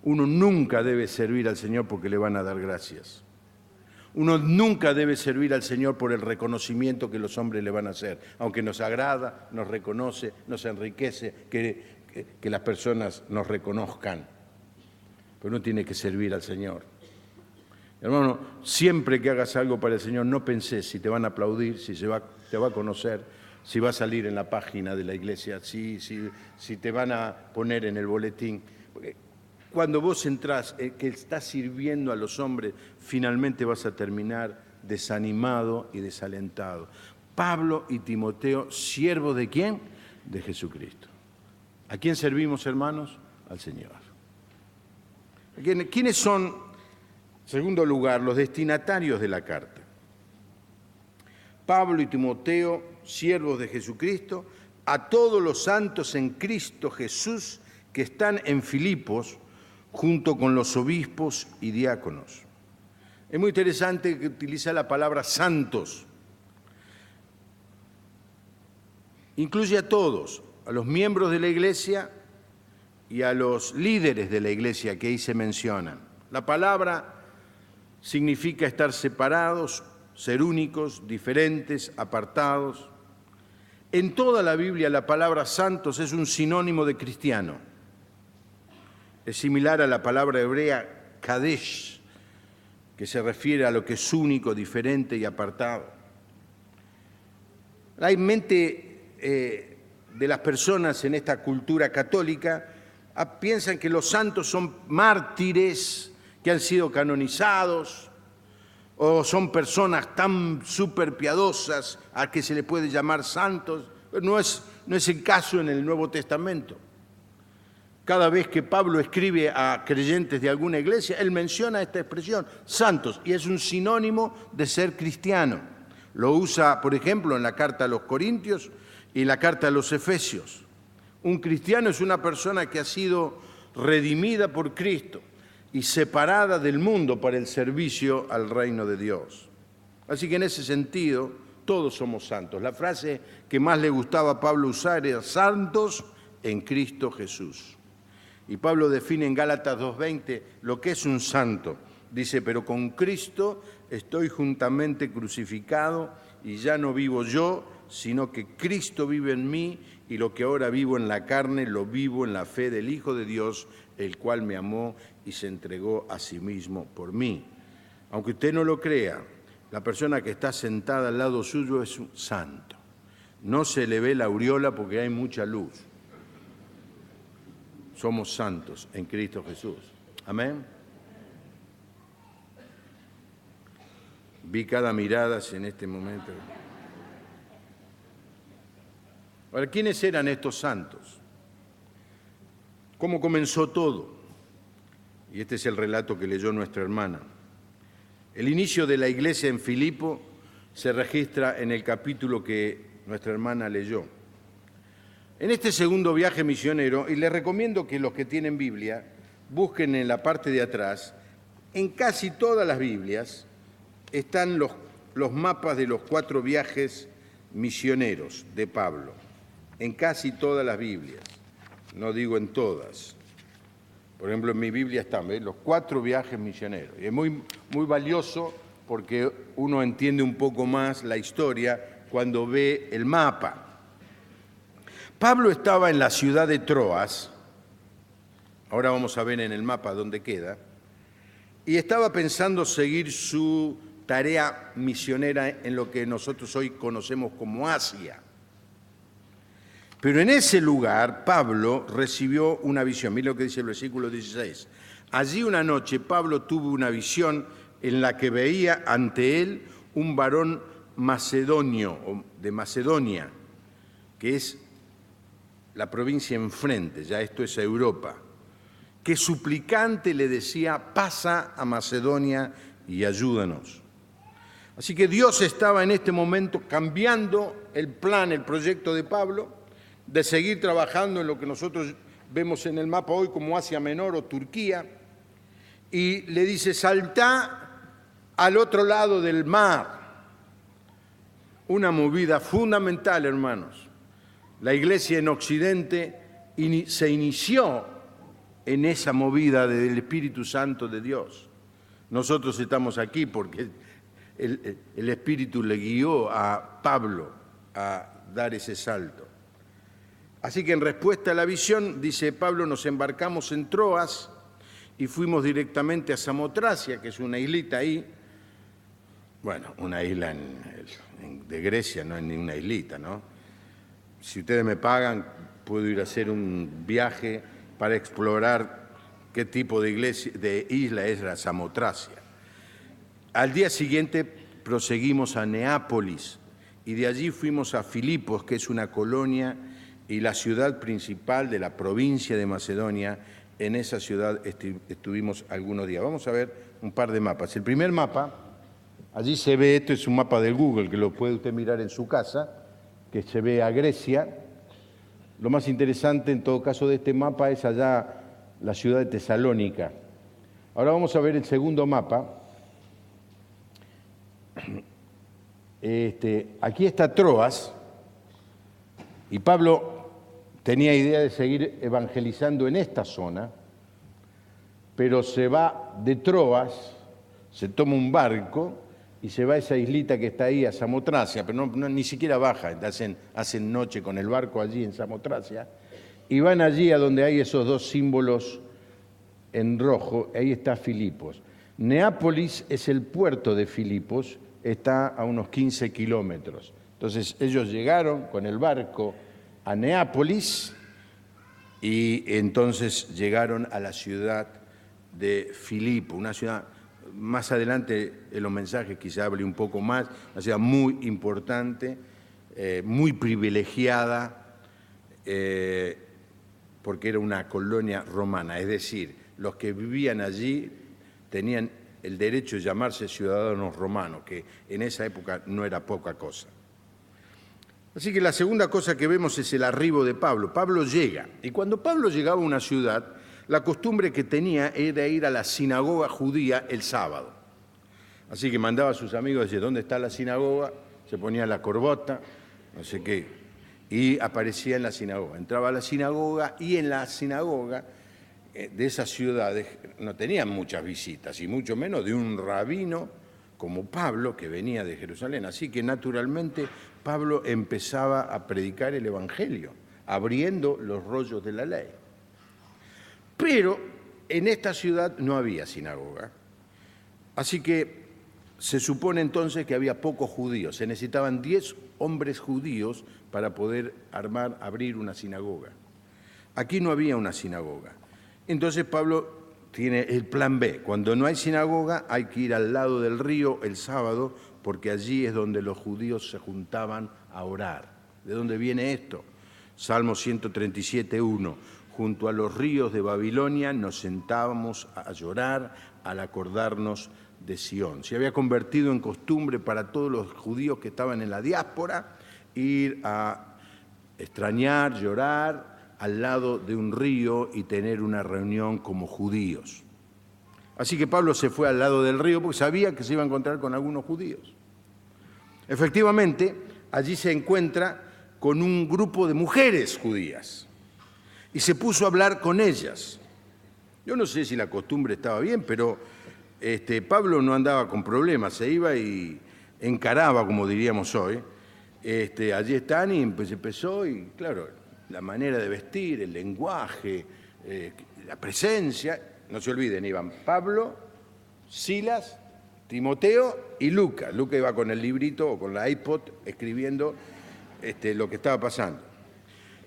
S1: Uno nunca debe servir al Señor porque le van a dar gracias. Uno nunca debe servir al Señor por el reconocimiento que los hombres le van a hacer, aunque nos agrada, nos reconoce, nos enriquece que las personas nos reconozcan. Pero uno tiene que servir al Señor. Hermano, siempre que hagas algo para el Señor, no pensés si te van a aplaudir, si te va a conocer, si va a salir en la página de la iglesia, si te van a poner en el boletín. Porque cuando vos entrás, que estás sirviendo a los hombres, finalmente vas a terminar desanimado y desalentado. Pablo y Timoteo, ¿siervos de quién? De Jesucristo. ¿A quién servimos, hermanos? Al Señor. ¿Quiénes son, en segundo lugar, los destinatarios de la carta? Pablo y Timoteo, siervos de Jesucristo, a todos los santos en Cristo Jesús que están en Filipos, junto con los obispos y diáconos. Es muy interesante que utiliza la palabra santos. Incluye a todos, a los miembros de la iglesia y a los líderes de la iglesia que ahí se mencionan. La palabra significa estar separados, ser únicos, diferentes, apartados. En toda la Biblia la palabra santos es un sinónimo de cristiano. Es similar a la palabra hebrea kadesh, que se refiere a lo que es único, diferente y apartado. Hay mente de las personas en esta cultura católica piensan que los santos son mártires que han sido canonizados o son personas tan súper piadosas a que se le puede llamar santos. Pero no es el caso en el Nuevo Testamento. Cada vez que Pablo escribe a creyentes de alguna iglesia, él menciona esta expresión, santos, y es un sinónimo de ser cristiano. Lo usa, por ejemplo, en la carta a los Corintios y en la carta a los Efesios. Un cristiano es una persona que ha sido redimida por Cristo y separada del mundo para el servicio al reino de Dios. Así que en ese sentido, todos somos santos. La frase que más le gustaba a Pablo usar era santos en Cristo Jesús. Y Pablo define en Gálatas 2:20 lo que es un santo. Dice, pero con Cristo estoy juntamente crucificado y ya no vivo yo, sino que Cristo vive en mí y lo que ahora vivo en la carne lo vivo en la fe del Hijo de Dios, el cual me amó y se entregó a sí mismo por mí. Aunque usted no lo crea, la persona que está sentada al lado suyo es un santo. No se le ve la aureola porque hay mucha luz. Somos santos en Cristo Jesús. Amén. Vi cada mirada en este momento. Ahora, ¿quiénes eran estos santos? ¿Cómo comenzó todo? Y este es el relato que leyó nuestra hermana. El inicio de la iglesia en Filipo se registra en el capítulo que nuestra hermana leyó. En este segundo viaje misionero, y les recomiendo que los que tienen Biblia busquen en la parte de atrás, en casi todas las Biblias están los mapas de los 4 viajes misioneros de Pablo, en casi todas las Biblias, no digo en todas. Por ejemplo, en mi Biblia están los 4 viajes misioneros. Y es muy valioso porque uno entiende un poco más la historia cuando ve el mapa. Pablo estaba en la ciudad de Troas, ahora vamos a ver en el mapa dónde queda, y estaba pensando seguir su tarea misionera en lo que nosotros hoy conocemos como Asia. Pero en ese lugar Pablo recibió una visión. Mira lo que dice el versículo 16. Allí una noche Pablo tuvo una visión en la que veía ante él un varón macedonio, o de Macedonia, que es la provincia enfrente, ya esto es Europa, que suplicante le decía: pasa a Macedonia y ayúdanos. Así que Dios estaba en este momento cambiando el plan, el proyecto de Pablo, de seguir trabajando en lo que nosotros vemos en el mapa hoy como Asia Menor o Turquía, y le dice: saltá al otro lado del mar. Una movida fundamental, hermanos. La iglesia en Occidente se inició en esa movida del Espíritu Santo de Dios. Nosotros estamos aquí porque el Espíritu le guió a Pablo a dar ese salto. Así que en respuesta a la visión, dice Pablo, nos embarcamos en Troas y fuimos directamente a Samotracia, que es una islita ahí. Bueno, una isla de Grecia, no es ni una islita, ¿no? Si ustedes me pagan, puedo ir a hacer un viaje para explorar qué tipo de isla es la Samotracia. Al día siguiente proseguimos a Neápolis y de allí fuimos a Filipos, que es una colonia y la ciudad principal de la provincia de Macedonia. En esa ciudad estuvimos algunos días. Vamos a ver un par de mapas. El primer mapa, allí se ve, esto es un mapa del Google, que lo puede usted mirar en su casa, que se ve a Grecia. Lo más interesante en todo caso de este mapa es allá la ciudad de Tesalónica. Ahora vamos a ver el segundo mapa. Aquí está Troas, y Pablo tenía idea de seguir evangelizando en esta zona, pero se va de Troas, se toma un barco y se va a esa islita que está ahí, a Samotracia, pero ni siquiera baja, hacen noche con el barco allí en Samotracia, y van allí a donde hay esos 2 símbolos en rojo, ahí está Filipos. Neápolis es el puerto de Filipos, está a unos 15 kilómetros. Entonces ellos llegaron con el barco a Neápolis y entonces llegaron a la ciudad de Filipo, una ciudad, más adelante en los mensajes quizá hable un poco más, una ciudad muy importante, muy privilegiada, porque era una colonia romana, es decir, los que vivían allí tenían el derecho de llamarse ciudadanos romanos, que en esa época no era poca cosa. Así que la segunda cosa que vemos es el arribo de Pablo. Pablo llega, y cuando Pablo llegaba a una ciudad, la costumbre que tenía era ir a la sinagoga judía el sábado. Así que mandaba a sus amigos a decir: ¿dónde está la sinagoga? Se ponía la corbata, no sé qué, y aparecía en la sinagoga. Entraba a la sinagoga, y en la sinagoga de esas ciudades no tenían muchas visitas, y mucho menos de un rabino como Pablo, que venía de Jerusalén. Así que naturalmente Pablo empezaba a predicar el Evangelio, abriendo los rollos de la ley. Pero en esta ciudad no había sinagoga, así que se supone entonces que había pocos judíos. Se necesitaban 10 hombres judíos para poder abrir una sinagoga. Aquí no había una sinagoga. Entonces Pablo tiene el plan B. Cuando no hay sinagoga hay que ir al lado del río el sábado, porque allí es donde los judíos se juntaban a orar. ¿De dónde viene esto? Salmo 137:1. Junto a los ríos de Babilonia nos sentábamos a llorar al acordarnos de Sión. Se había convertido en costumbre para todos los judíos que estaban en la diáspora ir a extrañar, llorar al lado de un río y tener una reunión como judíos. Así que Pablo se fue al lado del río porque sabía que se iba a encontrar con algunos judíos. Efectivamente, allí se encuentra con un grupo de mujeres judías y se puso a hablar con ellas. Yo no sé si la costumbre estaba bien, pero Pablo no andaba con problemas, se iba y encaraba, como diríamos hoy. Allí están y pues empezó y claro, la manera de vestir, el lenguaje, la presencia. No se olviden, iban Pablo, Silas, Timoteo y Lucas. Lucas iba con el librito o con la iPod escribiendo lo que estaba pasando.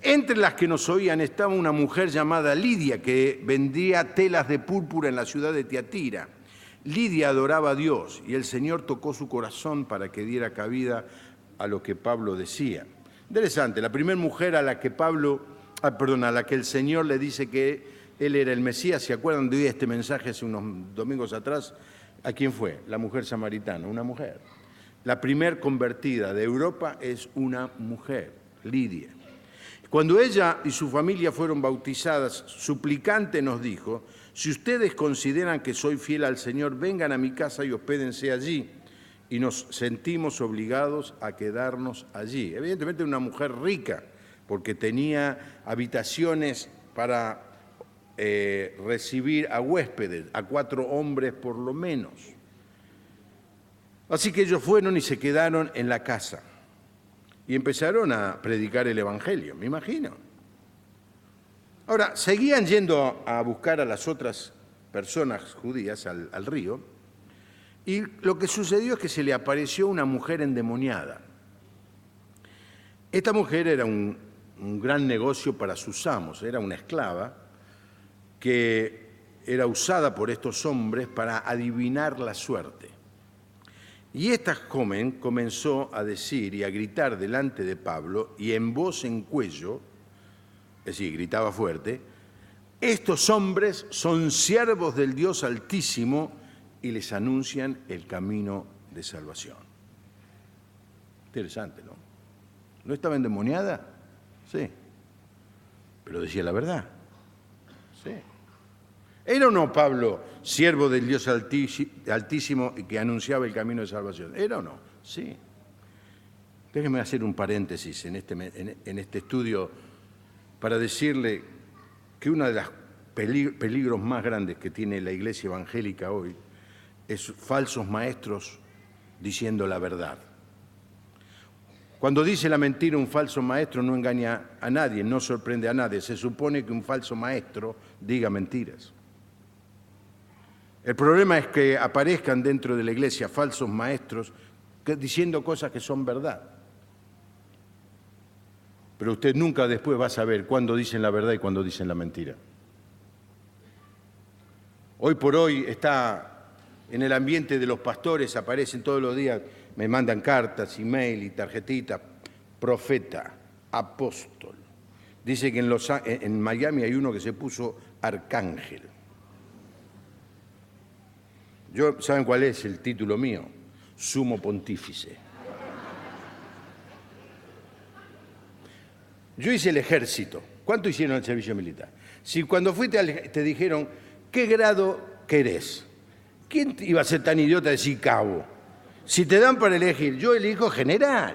S1: Entre las que nos oían estaba una mujer llamada Lidia, que vendía telas de púrpura en la ciudad de Tiatira. Lidia adoraba a Dios y el Señor tocó su corazón para que diera cabida a lo que Pablo decía. Interesante, la primera mujer a la que a la que el Señor le dice que Él era el Mesías. ¿Se acuerdan de este mensaje hace unos domingos atrás? ¿A quién fue? La mujer samaritana, una mujer. La primer convertida de Europa es una mujer, Lidia. Cuando ella y su familia fueron bautizadas, suplicante nos dijo: si ustedes consideran que soy fiel al Señor, vengan a mi casa y hospédense allí. Y nos sentimos obligados a quedarnos allí. Evidentemente una mujer rica, porque tenía habitaciones para recibir a huéspedes, a 4 hombres por lo menos. Así que ellos fueron y se quedaron en la casa y empezaron a predicar el Evangelio, me imagino. Ahora, seguían yendo a buscar a las otras personas judías al río, y lo que sucedió es que se le apareció una mujer endemoniada. Esta mujer era un gran negocio para sus amos, era una esclava que era usada por estos hombres para adivinar la suerte. Y esta joven comenzó a decir y a gritar delante de Pablo, y en voz en cuello, es decir, gritaba fuerte: estos hombres son siervos del Dios Altísimo y les anuncian el camino de salvación. Interesante, ¿no? ¿No estaba endemoniada? Sí. Pero decía la verdad. Sí. ¿Era o no Pablo siervo del Dios Altísimo y que anunciaba el camino de salvación? ¿Era o no? Sí. Déjenme hacer un paréntesis en este estudio para decirle que uno de los peligros más grandes que tiene la iglesia evangélica hoy es falsos maestros diciendo la verdad. Cuando dice la mentira un falso maestro no engaña a nadie, no sorprende a nadie. Se supone que un falso maestro diga mentiras. El problema es que aparezcan dentro de la iglesia falsos maestros diciendo cosas que son verdad. Pero usted nunca después va a saber cuándo dicen la verdad y cuándo dicen la mentira. Hoy por hoy está en el ambiente de los pastores, aparecen todos los días, me mandan cartas, email y tarjetitas: profeta, apóstol. Dice que en Miami hay uno que se puso arcángel. ¿Saben cuál es el título mío? Sumo pontífice. Yo hice el ejército. ¿Cuánto hicieron el servicio militar? Si cuando fuiste te dijeron, ¿qué grado querés? ¿Quién iba a ser tan idiota de decir cabo? Si te dan para elegir, yo elijo general.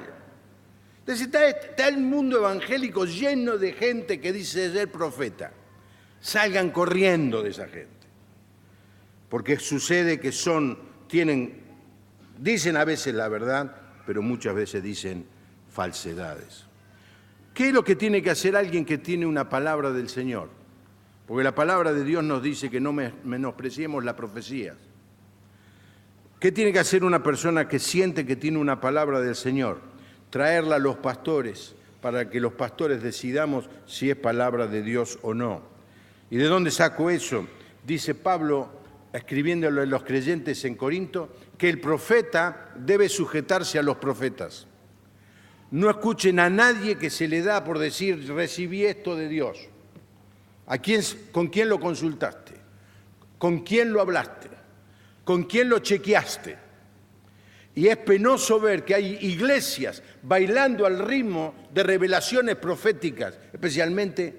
S1: Entonces está el mundo evangélico lleno de gente que dice ser profeta. Salgan corriendo de esa gente. Porque sucede que dicen a veces la verdad, pero muchas veces dicen falsedades. ¿Qué es lo que tiene que hacer alguien que tiene una palabra del Señor? Porque la palabra de Dios nos dice que no menospreciemos las profecías. ¿Qué tiene que hacer una persona que siente que tiene una palabra del Señor? Traerla a los pastores para que los pastores decidamos si es palabra de Dios o no. ¿Y de dónde saco eso? Dice Pablo, escribiéndolo a los creyentes en Corinto, que el profeta debe sujetarse a los profetas. No escuchen a nadie que se le da por decir, recibí esto de Dios. ¿Con quién lo consultaste? ¿Con quién lo hablaste? con quién lo chequeaste. Y es penoso ver que hay iglesias bailando al ritmo de revelaciones proféticas, especialmente,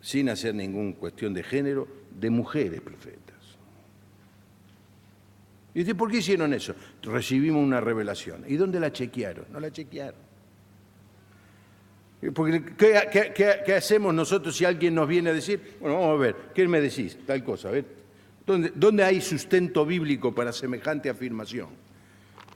S1: sin hacer ninguna cuestión de género, de mujeres profetas. Y dice, ¿por qué hicieron eso? Recibimos una revelación. ¿Y dónde la chequearon? No la chequearon. Porque, ¿qué hacemos nosotros si alguien nos viene a decir, bueno, vamos a ver, ¿qué me decís? Tal cosa, a ver. ¿Dónde hay sustento bíblico para semejante afirmación?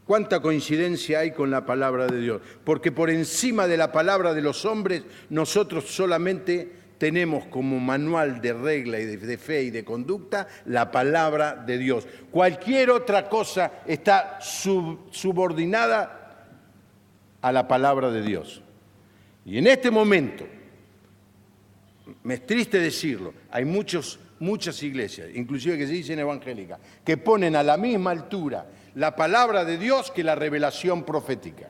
S1: ¿Cuánta coincidencia hay con la palabra de Dios? Porque por encima de la palabra de los hombres, nosotros solamente tenemos como manual de regla y de fe y de conducta la palabra de Dios. Cualquier otra cosa está subordinada a la palabra de Dios. Y en este momento, me es triste decirlo, hay muchas iglesias, inclusive que se dicen evangélicas, que ponen a la misma altura la palabra de Dios que la revelación profética.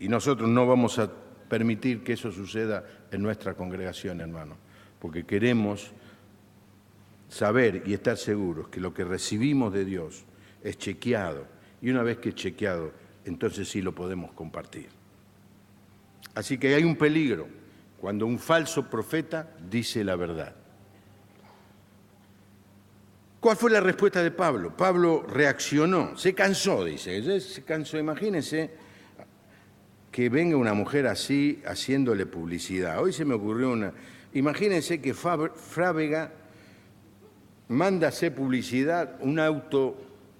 S1: Y nosotros no vamos a permitir que eso suceda en nuestra congregación, hermano, porque queremos saber y estar seguros que lo que recibimos de Dios es chequeado, y una vez que es chequeado, entonces sí lo podemos compartir. Así que hay un peligro cuando un falso profeta dice la verdad. ¿Cuál fue la respuesta de Pablo? Pablo reaccionó, se cansó, dice, se cansó. Imagínense que venga una mujer así haciéndole publicidad. Hoy se me ocurrió una... Imagínense que Frávega manda a hacer publicidad un auto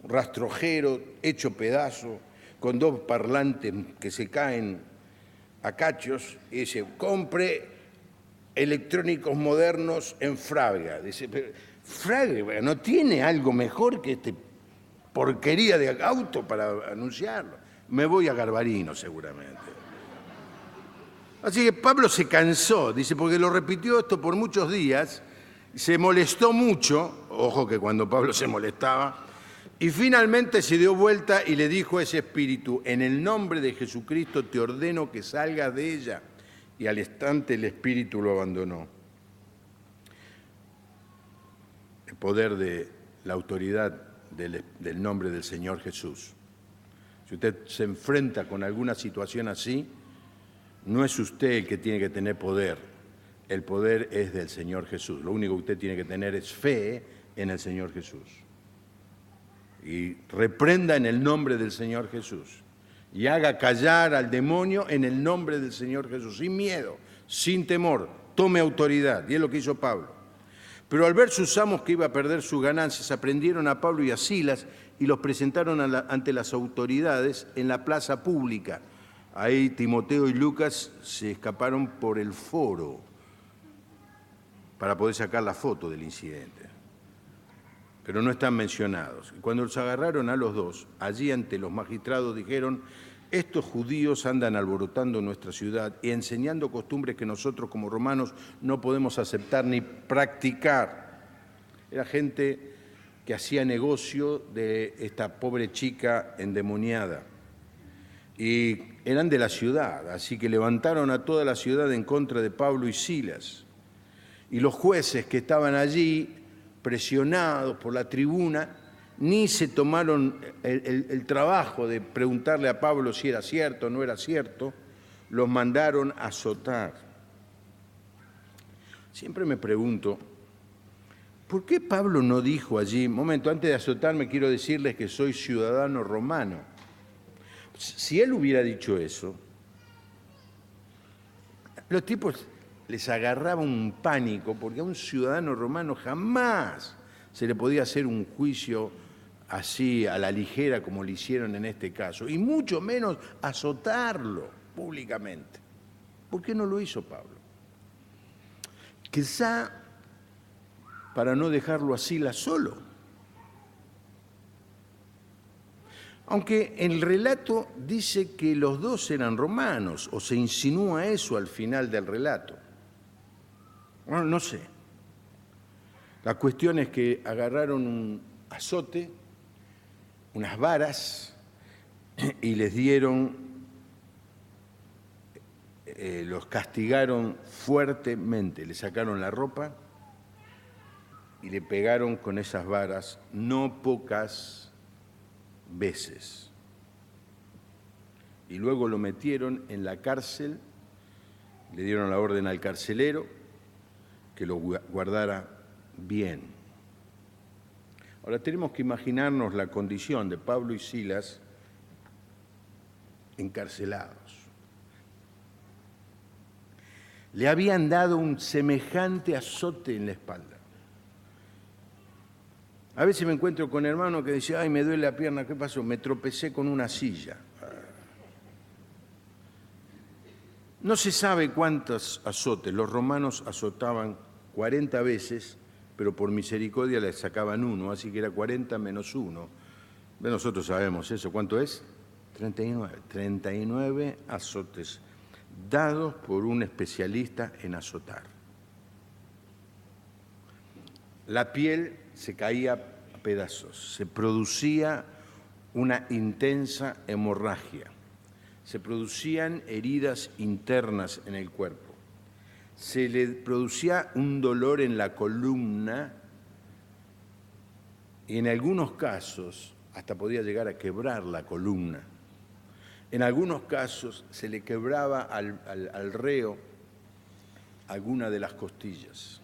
S1: rastrojero, hecho pedazo, con 2 parlantes que se caen a cachos, y dice, compre electrónicos modernos en Frávega. Dice, pero Frávega no tiene algo mejor que este porquería de auto para anunciarlo. Me voy a Garbarino seguramente. Así que Pablo se cansó, dice, porque lo repitió esto por muchos días, se molestó mucho, ojo que cuando Pablo se molestaba, y finalmente se dio vuelta y le dijo a ese espíritu, en el nombre de Jesucristo te ordeno que salgas de ella. Y al instante el espíritu lo abandonó. El poder de la autoridad del nombre del Señor Jesús. Si usted se enfrenta con alguna situación así, no es usted el que tiene que tener poder. El poder es del Señor Jesús. Lo único que usted tiene que tener es fe en el Señor Jesús. Y reprenda en el nombre del Señor Jesús. Y haga callar al demonio en el nombre del Señor Jesús, sin miedo, sin temor. Tome autoridad. Y es lo que hizo Pablo. Pero al ver sus amos que iba a perder sus ganancias, aprendieron a Pablo y a Silas y los presentaron ante las autoridades en la plaza pública. Ahí Timoteo y Lucas se escaparon por el foro para poder sacar la foto del incidente. Pero no están mencionados. Cuando los agarraron a los dos, allí ante los magistrados dijeron, estos judíos andan alborotando nuestra ciudad y enseñando costumbres que nosotros como romanos no podemos aceptar ni practicar. Era gente que hacía negocio de esta pobre chica endemoniada. Y eran de la ciudad, así que levantaron a toda la ciudad en contra de Pablo y Silas. Y los jueces que estaban allí, presionados por la tribuna, ni se tomaron el trabajo de preguntarle a Pablo si era cierto o no era cierto, los mandaron a azotar. Siempre me pregunto, ¿por qué Pablo no dijo allí, momento, antes de azotarme quiero decirles que soy ciudadano romano? Si él hubiera dicho eso, los tipos les agarraba un pánico, porque a un ciudadano romano jamás se le podía hacer un juicio así a la ligera como le hicieron en este caso, y mucho menos azotarlo públicamente. ¿Por qué no lo hizo Pablo? Quizá para no dejarlo a Silas solo. Aunque el relato dice que los dos eran romanos, o se insinúa eso al final del relato. Bueno, no sé. La cuestión es que agarraron un azote, unas varas, y les dieron, los castigaron fuertemente, les sacaron la ropa y le pegaron con esas varas no pocas veces. Y luego lo metieron en la cárcel, le dieron la orden al carcelero que lo guardara bien. Ahora tenemos que imaginarnos la condición de Pablo y Silas encarcelados. Le habían dado un semejante azote en la espalda. A veces me encuentro con hermanos que dicen, ay, me duele la pierna, ¿qué pasó? Me tropecé con una silla. No se sabe cuántos azotes. Los romanos azotaban 40 veces, pero por misericordia le sacaban uno, así que era 40 menos 1. Nosotros sabemos eso. ¿Cuánto es? 39. 39 azotes dados por un especialista en azotar. La piel se caía a pedazos, se producía una intensa hemorragia, se producían heridas internas en el cuerpo, se le producía un dolor en la columna y en algunos casos hasta podía llegar a quebrar la columna. En algunos casos se le quebraba al reo alguna de las costillas.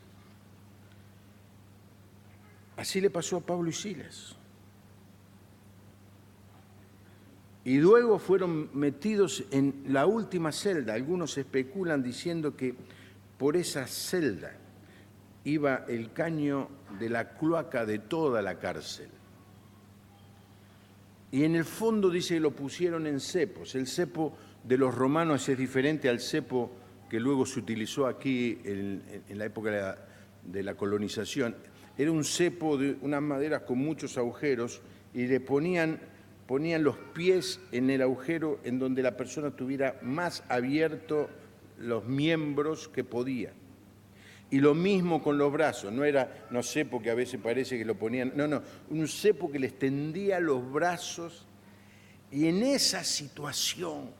S1: Así le pasó a Pablo y Silas. Y luego fueron metidos en la última celda. Algunos especulan diciendo que por esa celda iba el caño de la cloaca de toda la cárcel. Y en el fondo dice que lo pusieron en cepos. El cepo de los romanos es diferente al cepo que luego se utilizó aquí en la época de la colonización. Era un cepo de unas maderas con muchos agujeros y le ponían los pies en el agujero en donde la persona tuviera más abierto los miembros que podía. Y lo mismo con los brazos, no era, no cepo que a veces parece que lo ponían, no, un cepo que les tendía los brazos y en esa situación,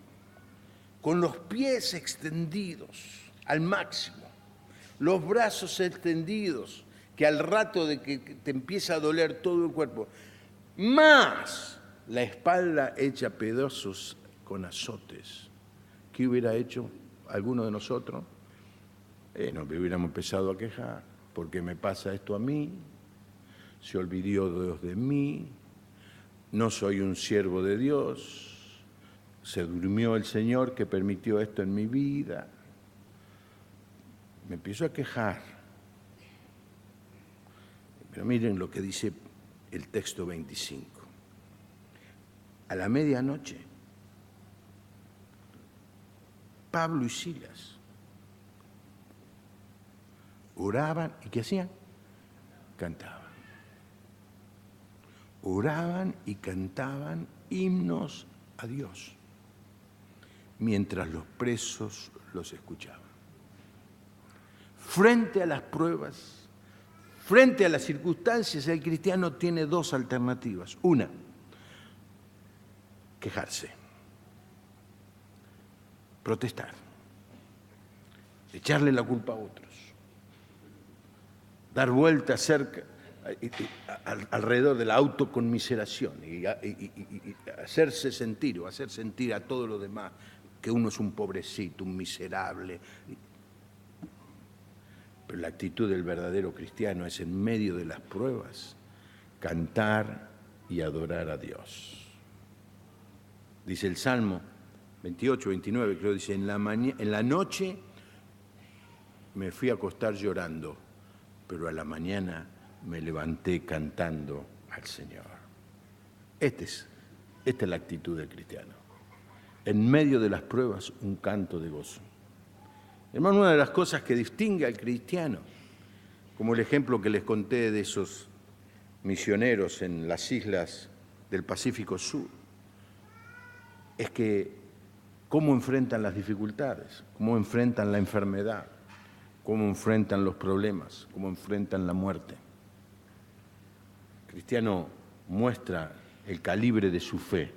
S1: con los pies extendidos al máximo, los brazos extendidos, que al rato de que te empieza a doler todo el cuerpo, más la espalda hecha pedazos con azotes. ¿Qué hubiera hecho alguno de nosotros? Nos hubiéramos empezado a quejar. ¿Por qué me pasa esto a mí? Se olvidó Dios de mí. No soy un siervo de Dios. Se durmió el Señor que permitió esto en mi vida. Me empiezo a quejar. Pero miren lo que dice el texto 25. A la medianoche, Pablo y Silas oraban, ¿y qué hacían? Cantaban. Oraban y cantaban himnos a Dios, mientras los presos los escuchaban. Frente a las pruebas, frente a las circunstancias, el cristiano tiene dos alternativas. Una, quejarse, protestar, echarle la culpa a otros, dar vueltas alrededor de la autoconmiseración y hacerse sentir o hacer sentir a todos los demás que uno es un pobrecito, un miserable. Pero la actitud del verdadero cristiano es en medio de las pruebas cantar y adorar a Dios. Dice el Salmo 28, 29, creo, dice, en la noche me fui a acostar llorando, pero a la mañana me levanté cantando al Señor. Esta es la actitud del cristiano. En medio de las pruebas, un canto de gozo. Hermano, una de las cosas que distingue al cristiano, como el ejemplo que les conté de esos misioneros en las islas del Pacífico Sur, es que cómo enfrentan las dificultades, cómo enfrentan la enfermedad, cómo enfrentan los problemas, cómo enfrentan la muerte. El cristiano muestra el calibre de su fe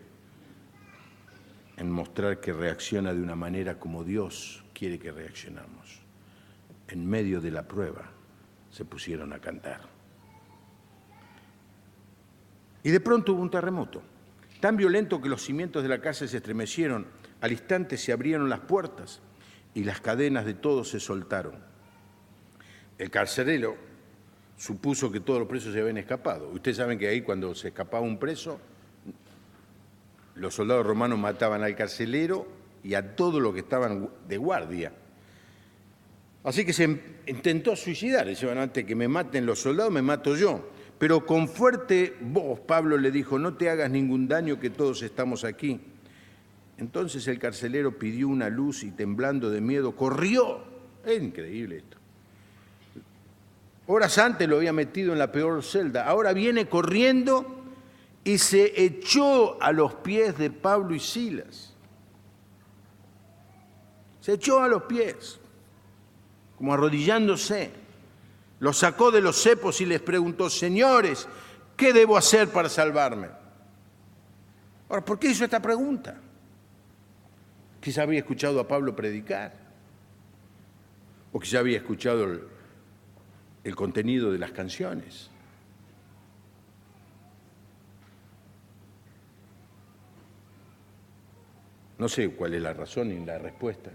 S1: en mostrar que reacciona de una manera como Dios quiere que reaccionamos. En medio de la prueba se pusieron a cantar. Y de pronto hubo un terremoto, tan violento que los cimientos de la cárcel se estremecieron. Al instante se abrieron las puertas y las cadenas de todos se soltaron. El carcelero supuso que todos los presos se habían escapado. Ustedes saben que ahí cuando se escapaba un preso, los soldados romanos mataban al carcelero y a todos los que estaban de guardia. Así que se intentó suicidar. Dice, bueno, antes que me maten los soldados, me mato yo. Pero con fuerte voz Pablo le dijo, no te hagas ningún daño, que todos estamos aquí. Entonces el carcelero pidió una luz y temblando de miedo corrió. Es increíble esto. Horas antes lo había metido en la peor celda. Ahora viene corriendo y se echó a los pies de Pablo y Silas. Se echó a los pies, como arrodillándose. Los sacó de los cepos y les preguntó, señores, ¿qué debo hacer para salvarme? Ahora, ¿por qué hizo esta pregunta? Quizá había escuchado a Pablo predicar, o quizá había escuchado el contenido de las canciones. No sé cuál es la razón ni la respuesta,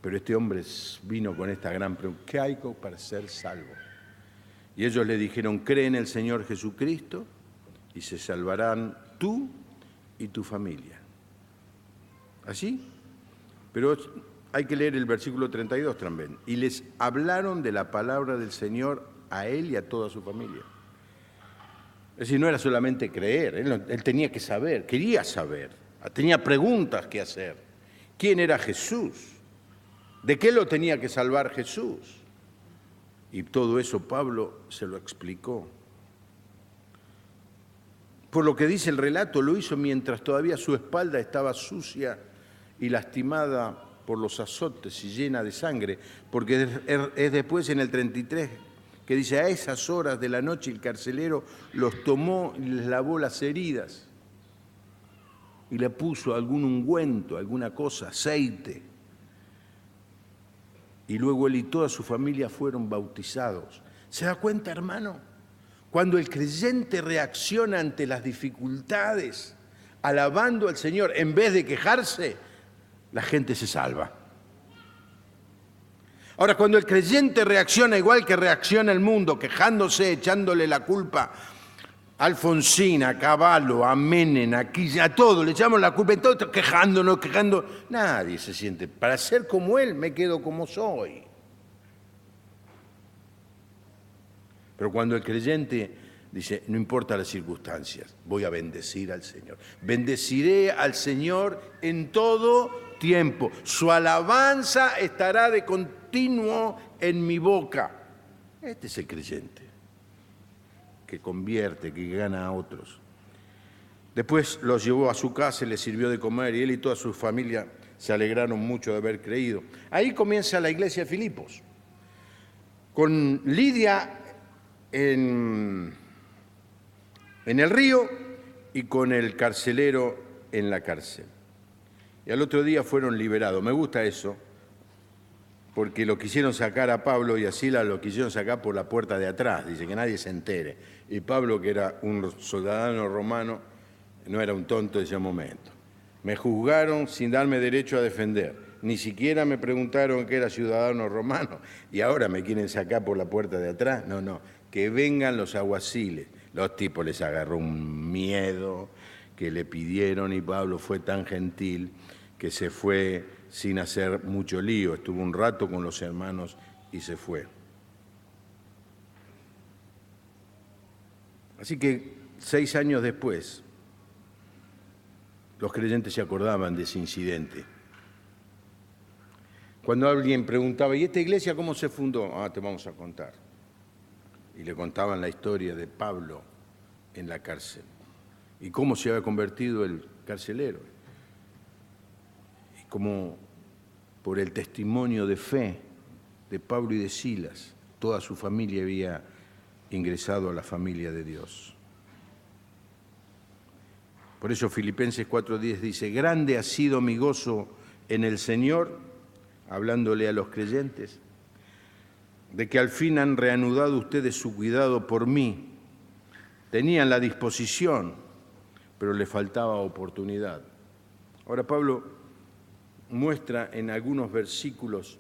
S1: pero este hombre vino con esta gran pregunta, ¿qué hay para ser salvo? Y ellos le dijeron, cree en el Señor Jesucristo y se salvarán tú y tu familia. ¿Así? Pero hay que leer el versículo 32 también. Y les hablaron de la palabra del Señor a él y a toda su familia. Es decir, no era solamente creer, él tenía que saber, quería saber, tenía preguntas que hacer. ¿Quién era Jesús? ¿De qué lo tenía que salvar Jesús? Y todo eso Pablo se lo explicó. Por lo que dice el relato, lo hizo mientras todavía su espalda estaba sucia y lastimada por los azotes y llena de sangre, porque es después en el 33 que dice, a esas horas de la noche el carcelero los tomó y les lavó las heridas y le puso algún ungüento, alguna cosa, aceite. Y luego él y toda su familia fueron bautizados. ¿Se da cuenta, hermano? Cuando el creyente reacciona ante las dificultades, alabando al Señor, en vez de quejarse, la gente se salva. Ahora, cuando el creyente reacciona igual que reacciona el mundo, quejándose, echándole la culpa a Alfonsín, a Cavallo, a Menem, a todo, le echamos la culpa, entonces quejándonos, nadie se siente. Para ser como él, me quedo como soy. Pero cuando el creyente dice, no importa las circunstancias, voy a bendecir al Señor. Bendeciré al Señor en todo tiempo. Su alabanza estará de continuo en mi boca. Este es el creyente, que convierte, que gana a otros. Después los llevó a su casa y les sirvió de comer, y él y toda su familia se alegraron mucho de haber creído. Ahí comienza la iglesia de Filipos, con Lidia en el río y con el carcelero en la cárcel. Y al otro día fueron liberados. Me gusta eso, porque lo quisieron sacar a Pablo y a Silas lo quisieron sacar por la puerta de atrás, dice, que nadie se entere. Y Pablo, que era un ciudadano romano, no era un tonto de ese momento. Me juzgaron sin darme derecho a defender. Ni siquiera me preguntaron que era ciudadano romano y ahora me quieren sacar por la puerta de atrás. No, que vengan los alguaciles. Los tipos les agarró un miedo que le pidieron y Pablo fue tan gentil que se fue sin hacer mucho lío. Estuvo un rato con los hermanos y se fue. Así que 6 años después, los creyentes se acordaban de ese incidente. Cuando alguien preguntaba, ¿y esta iglesia cómo se fundó? Te vamos a contar. Y le contaban la historia de Pablo en la cárcel y cómo se había convertido el carcelero. Y cómo por el testimonio de fe de Pablo y de Silas, toda su familia había ingresado a la familia de Dios. Por eso Filipenses 4:10 dice, grande ha sido mi gozo en el Señor, hablándole a los creyentes, de que al fin han reanudado ustedes su cuidado por mí. tenían la disposición, pero le faltaba oportunidad. Ahora Pablo muestra en algunos versículos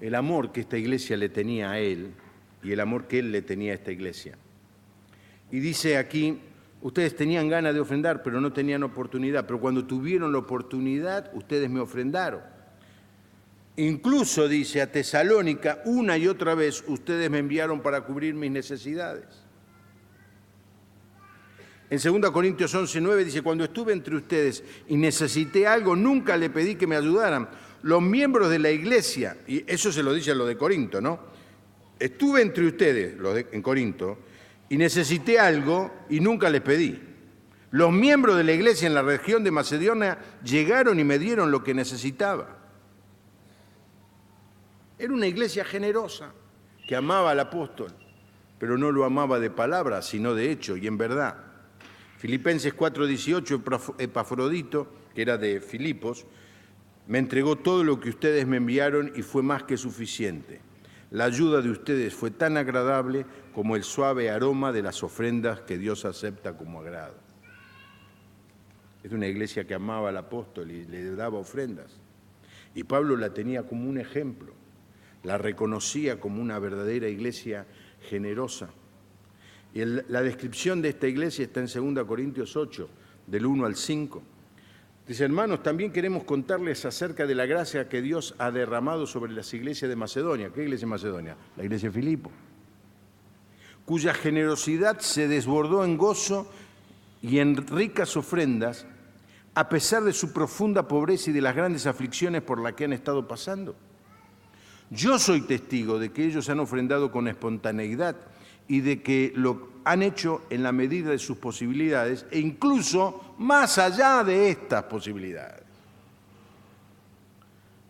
S1: el amor que esta iglesia le tenía a él y el amor que él le tenía a esta iglesia. Y dice aquí, ustedes tenían ganas de ofrendar, pero no tenían oportunidad. Pero cuando tuvieron la oportunidad, ustedes me ofrendaron. Incluso, dice, a Tesalónica, una y otra vez, ustedes me enviaron para cubrir mis necesidades. En 2 Corintios 11:9 dice, cuando estuve entre ustedes y necesité algo, nunca le pedí que me ayudaran. Los miembros de la iglesia, y eso se lo dice a los de Corinto, ¿no? Estuve entre ustedes, en Corinto, y necesité algo y nunca les pedí. Los miembros de la iglesia en la región de Macedonia llegaron y me dieron lo que necesitaba. Era una iglesia generosa que amaba al apóstol, pero no lo amaba de palabra, sino de hecho y en verdad. Filipenses 4:18, Epafrodito, que era de Filipos, me entregó todo lo que ustedes me enviaron y fue más que suficiente. La ayuda de ustedes fue tan agradable como el suave aroma de las ofrendas que Dios acepta como agrado. Es una iglesia que amaba al apóstol y le daba ofrendas. Y Pablo la tenía como un ejemplo, la reconocía como una verdadera iglesia generosa. Y la descripción de esta iglesia está en 2 Corintios 8, del 1 al 5. Dice, hermanos, también queremos contarles acerca de la gracia que Dios ha derramado sobre las iglesias de Macedonia. ¿Qué iglesia de Macedonia? La iglesia de Filipo, cuya generosidad se desbordó en gozo y en ricas ofrendas, a pesar de su profunda pobreza y de las grandes aflicciones por las que han estado pasando. Yo soy testigo de que ellos han ofrendado con espontaneidad y de que lo han hecho en la medida de sus posibilidades e incluso más allá de estas posibilidades.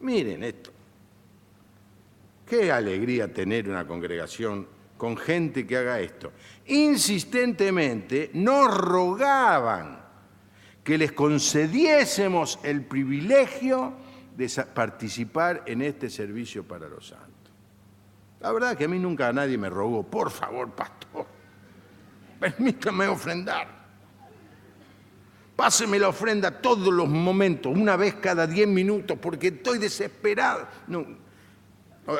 S1: Miren esto. Qué alegría tener una congregación con gente que haga esto. Insistentemente nos rogaban que les concediésemos el privilegio de participar en este servicio para los santos. La verdad que a mí nunca nadie me rogó, por favor, pastor, permítame ofrendar. Páseme la ofrenda todos los momentos, una vez cada 10 minutos, porque estoy desesperado. No,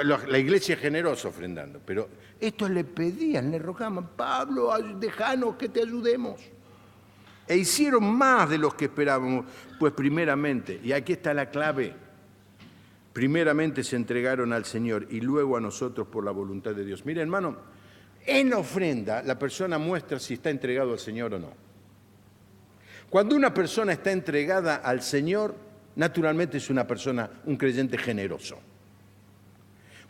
S1: la iglesia es generosa ofrendando, pero estos le pedían, le rogaban, Pablo, déjanos que te ayudemos. E hicieron más de los que esperábamos, pues primeramente, y aquí está la clave, primeramente se entregaron al Señor y luego a nosotros por la voluntad de Dios. Mire, hermano, en la ofrenda la persona muestra si está entregado al Señor o no. Cuando una persona está entregada al Señor, naturalmente es una persona, un creyente generoso.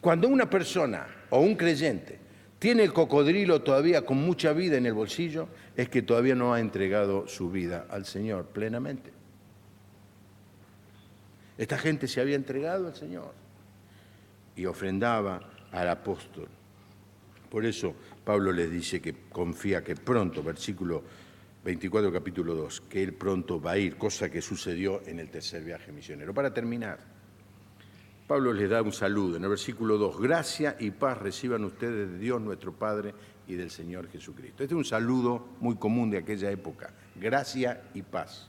S1: Cuando una persona o un creyente tiene el cocodrilo todavía con mucha vida en el bolsillo, es que todavía no ha entregado su vida al Señor plenamente. Esta gente se había entregado al Señor y ofrendaba al apóstol. Por eso Pablo les dice que confía que pronto, versículo 24, capítulo 2, que él pronto va a ir, cosa que sucedió en el tercer viaje misionero. Para terminar, Pablo les da un saludo en el versículo 2. Gracia y paz reciban ustedes de Dios nuestro Padre y del Señor Jesucristo. Este es un saludo muy común de aquella época. Gracia y paz.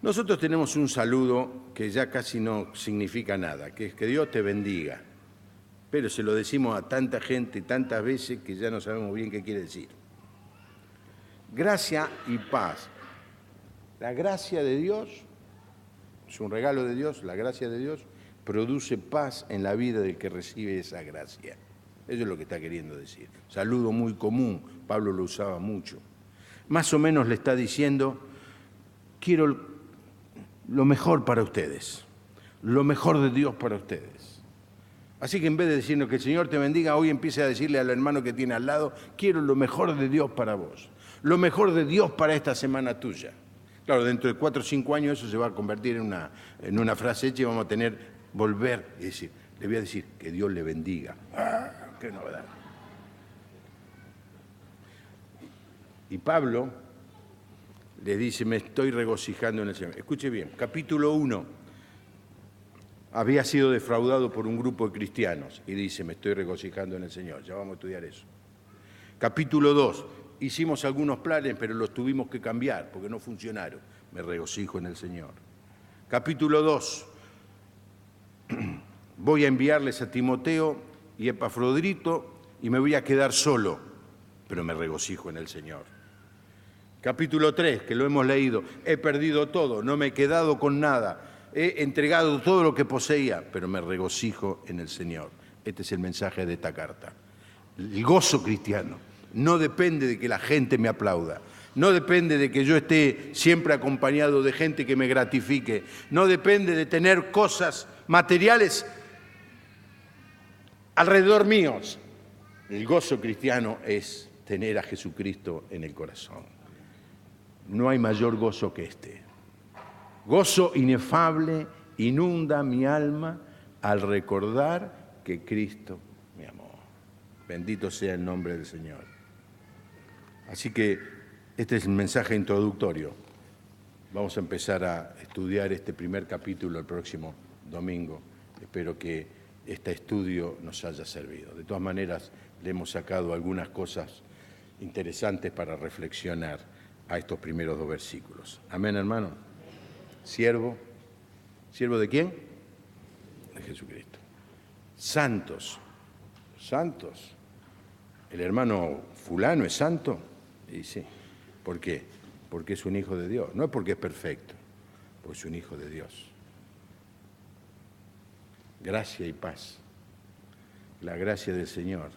S1: Nosotros tenemos un saludo que ya casi no significa nada, que es que Dios te bendiga. Pero se lo decimos a tanta gente tantas veces que ya no sabemos bien qué quiere decir. Gracia y paz. La gracia de Dios es un regalo de Dios, la gracia de Dios produce paz en la vida del que recibe esa gracia. Eso es lo que está queriendo decir. Saludo muy común, Pablo lo usaba mucho. Más o menos le está diciendo, quiero lo mejor para ustedes, lo mejor de Dios para ustedes. Así que en vez de decirnos que el Señor te bendiga, hoy empiece a decirle al hermano que tiene al lado, quiero lo mejor de Dios para vos, lo mejor de Dios para esta semana tuya. Claro, dentro de 4 o 5 años eso se va a convertir en una frase hecha y vamos a volver y decir, le voy a decir que Dios le bendiga. ¡Ah, qué novedad! Y Pablo le dice, me estoy regocijando en el Señor. Escuche bien, capítulo 1, había sido defraudado por un grupo de cristianos y dice, me estoy regocijando en el Señor. Ya vamos a estudiar eso. Capítulo 2, hicimos algunos planes, pero los tuvimos que cambiar porque no funcionaron. Me regocijo en el Señor. Capítulo 2. Voy a enviarles a Timoteo y Epafrodito y me voy a quedar solo, pero me regocijo en el Señor. Capítulo 3, que lo hemos leído. He perdido todo, no me he quedado con nada. He entregado todo lo que poseía, pero me regocijo en el Señor. Este es el mensaje de esta carta. El gozo cristiano no depende de que la gente me aplauda, no depende de que yo esté siempre acompañado de gente que me gratifique, no depende de tener cosas materiales alrededor míos. El gozo cristiano es tener a Jesucristo en el corazón. No hay mayor gozo que este. Gozo inefable inunda mi alma al recordar que Cristo me amó. Bendito sea el nombre del Señor. Así que este es el mensaje introductorio. Vamos a empezar a estudiar este primer capítulo el próximo domingo. Espero que este estudio nos haya servido. De todas maneras, le hemos sacado algunas cosas interesantes para reflexionar a estos primeros 2 versículos. Amén, hermano. Siervo. ¿Siervo de quién? De Jesucristo. Santos. Santos. ¿El hermano fulano es santo? Y sí. ¿Por qué? Porque es un hijo de Dios. No es porque es perfecto, porque es un hijo de Dios. Gracia y paz. La gracia del Señor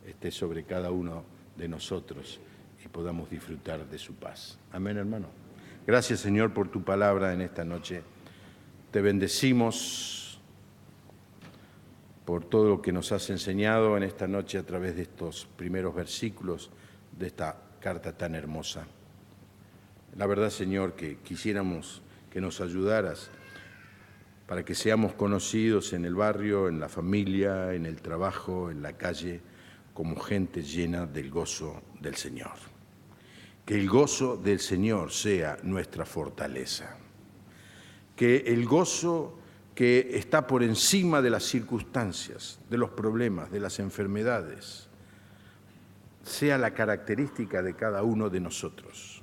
S1: esté sobre cada uno de nosotros y podamos disfrutar de su paz. Amén, hermano. Gracias, Señor, por tu palabra en esta noche. Te bendecimos por todo lo que nos has enseñado en esta noche a través de estos primeros versículos de esta carta tan hermosa. La verdad, Señor, que quisiéramos que nos ayudaras para que seamos conocidos en el barrio, en la familia, en el trabajo, en la calle, como gente llena del gozo del Señor. Que el gozo del Señor sea nuestra fortaleza. Que el gozo que está por encima de las circunstancias, de los problemas, de las enfermedades, sea la característica de cada uno de nosotros,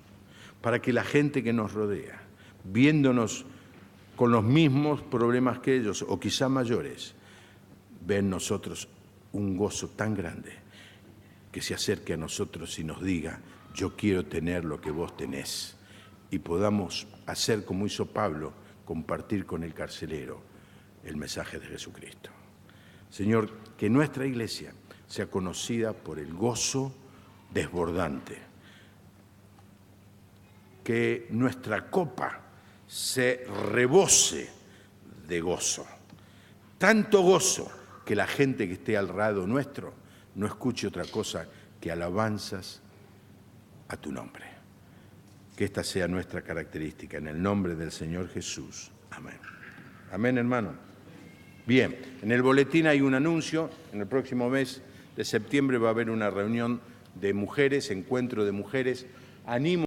S1: para que la gente que nos rodea, viéndonos con los mismos problemas que ellos, o quizá mayores, ve en nosotros un gozo tan grande que se acerque a nosotros y nos diga: yo quiero tener lo que vos tenés, y podamos hacer como hizo Pablo, compartir con el carcelero el mensaje de Jesucristo. Señor, que nuestra iglesia sea conocida por el gozo desbordante, que nuestra copa se rebose de gozo, tanto gozo que la gente que esté al lado nuestro no escuche otra cosa que alabanzas a tu nombre. Que esta sea nuestra característica, en el nombre del Señor Jesús. Amén. Amén, hermano. Bien, en el boletín hay un anuncio. En el próximo mes de septiembre va a haber una reunión de mujeres, encuentro de mujeres. Animo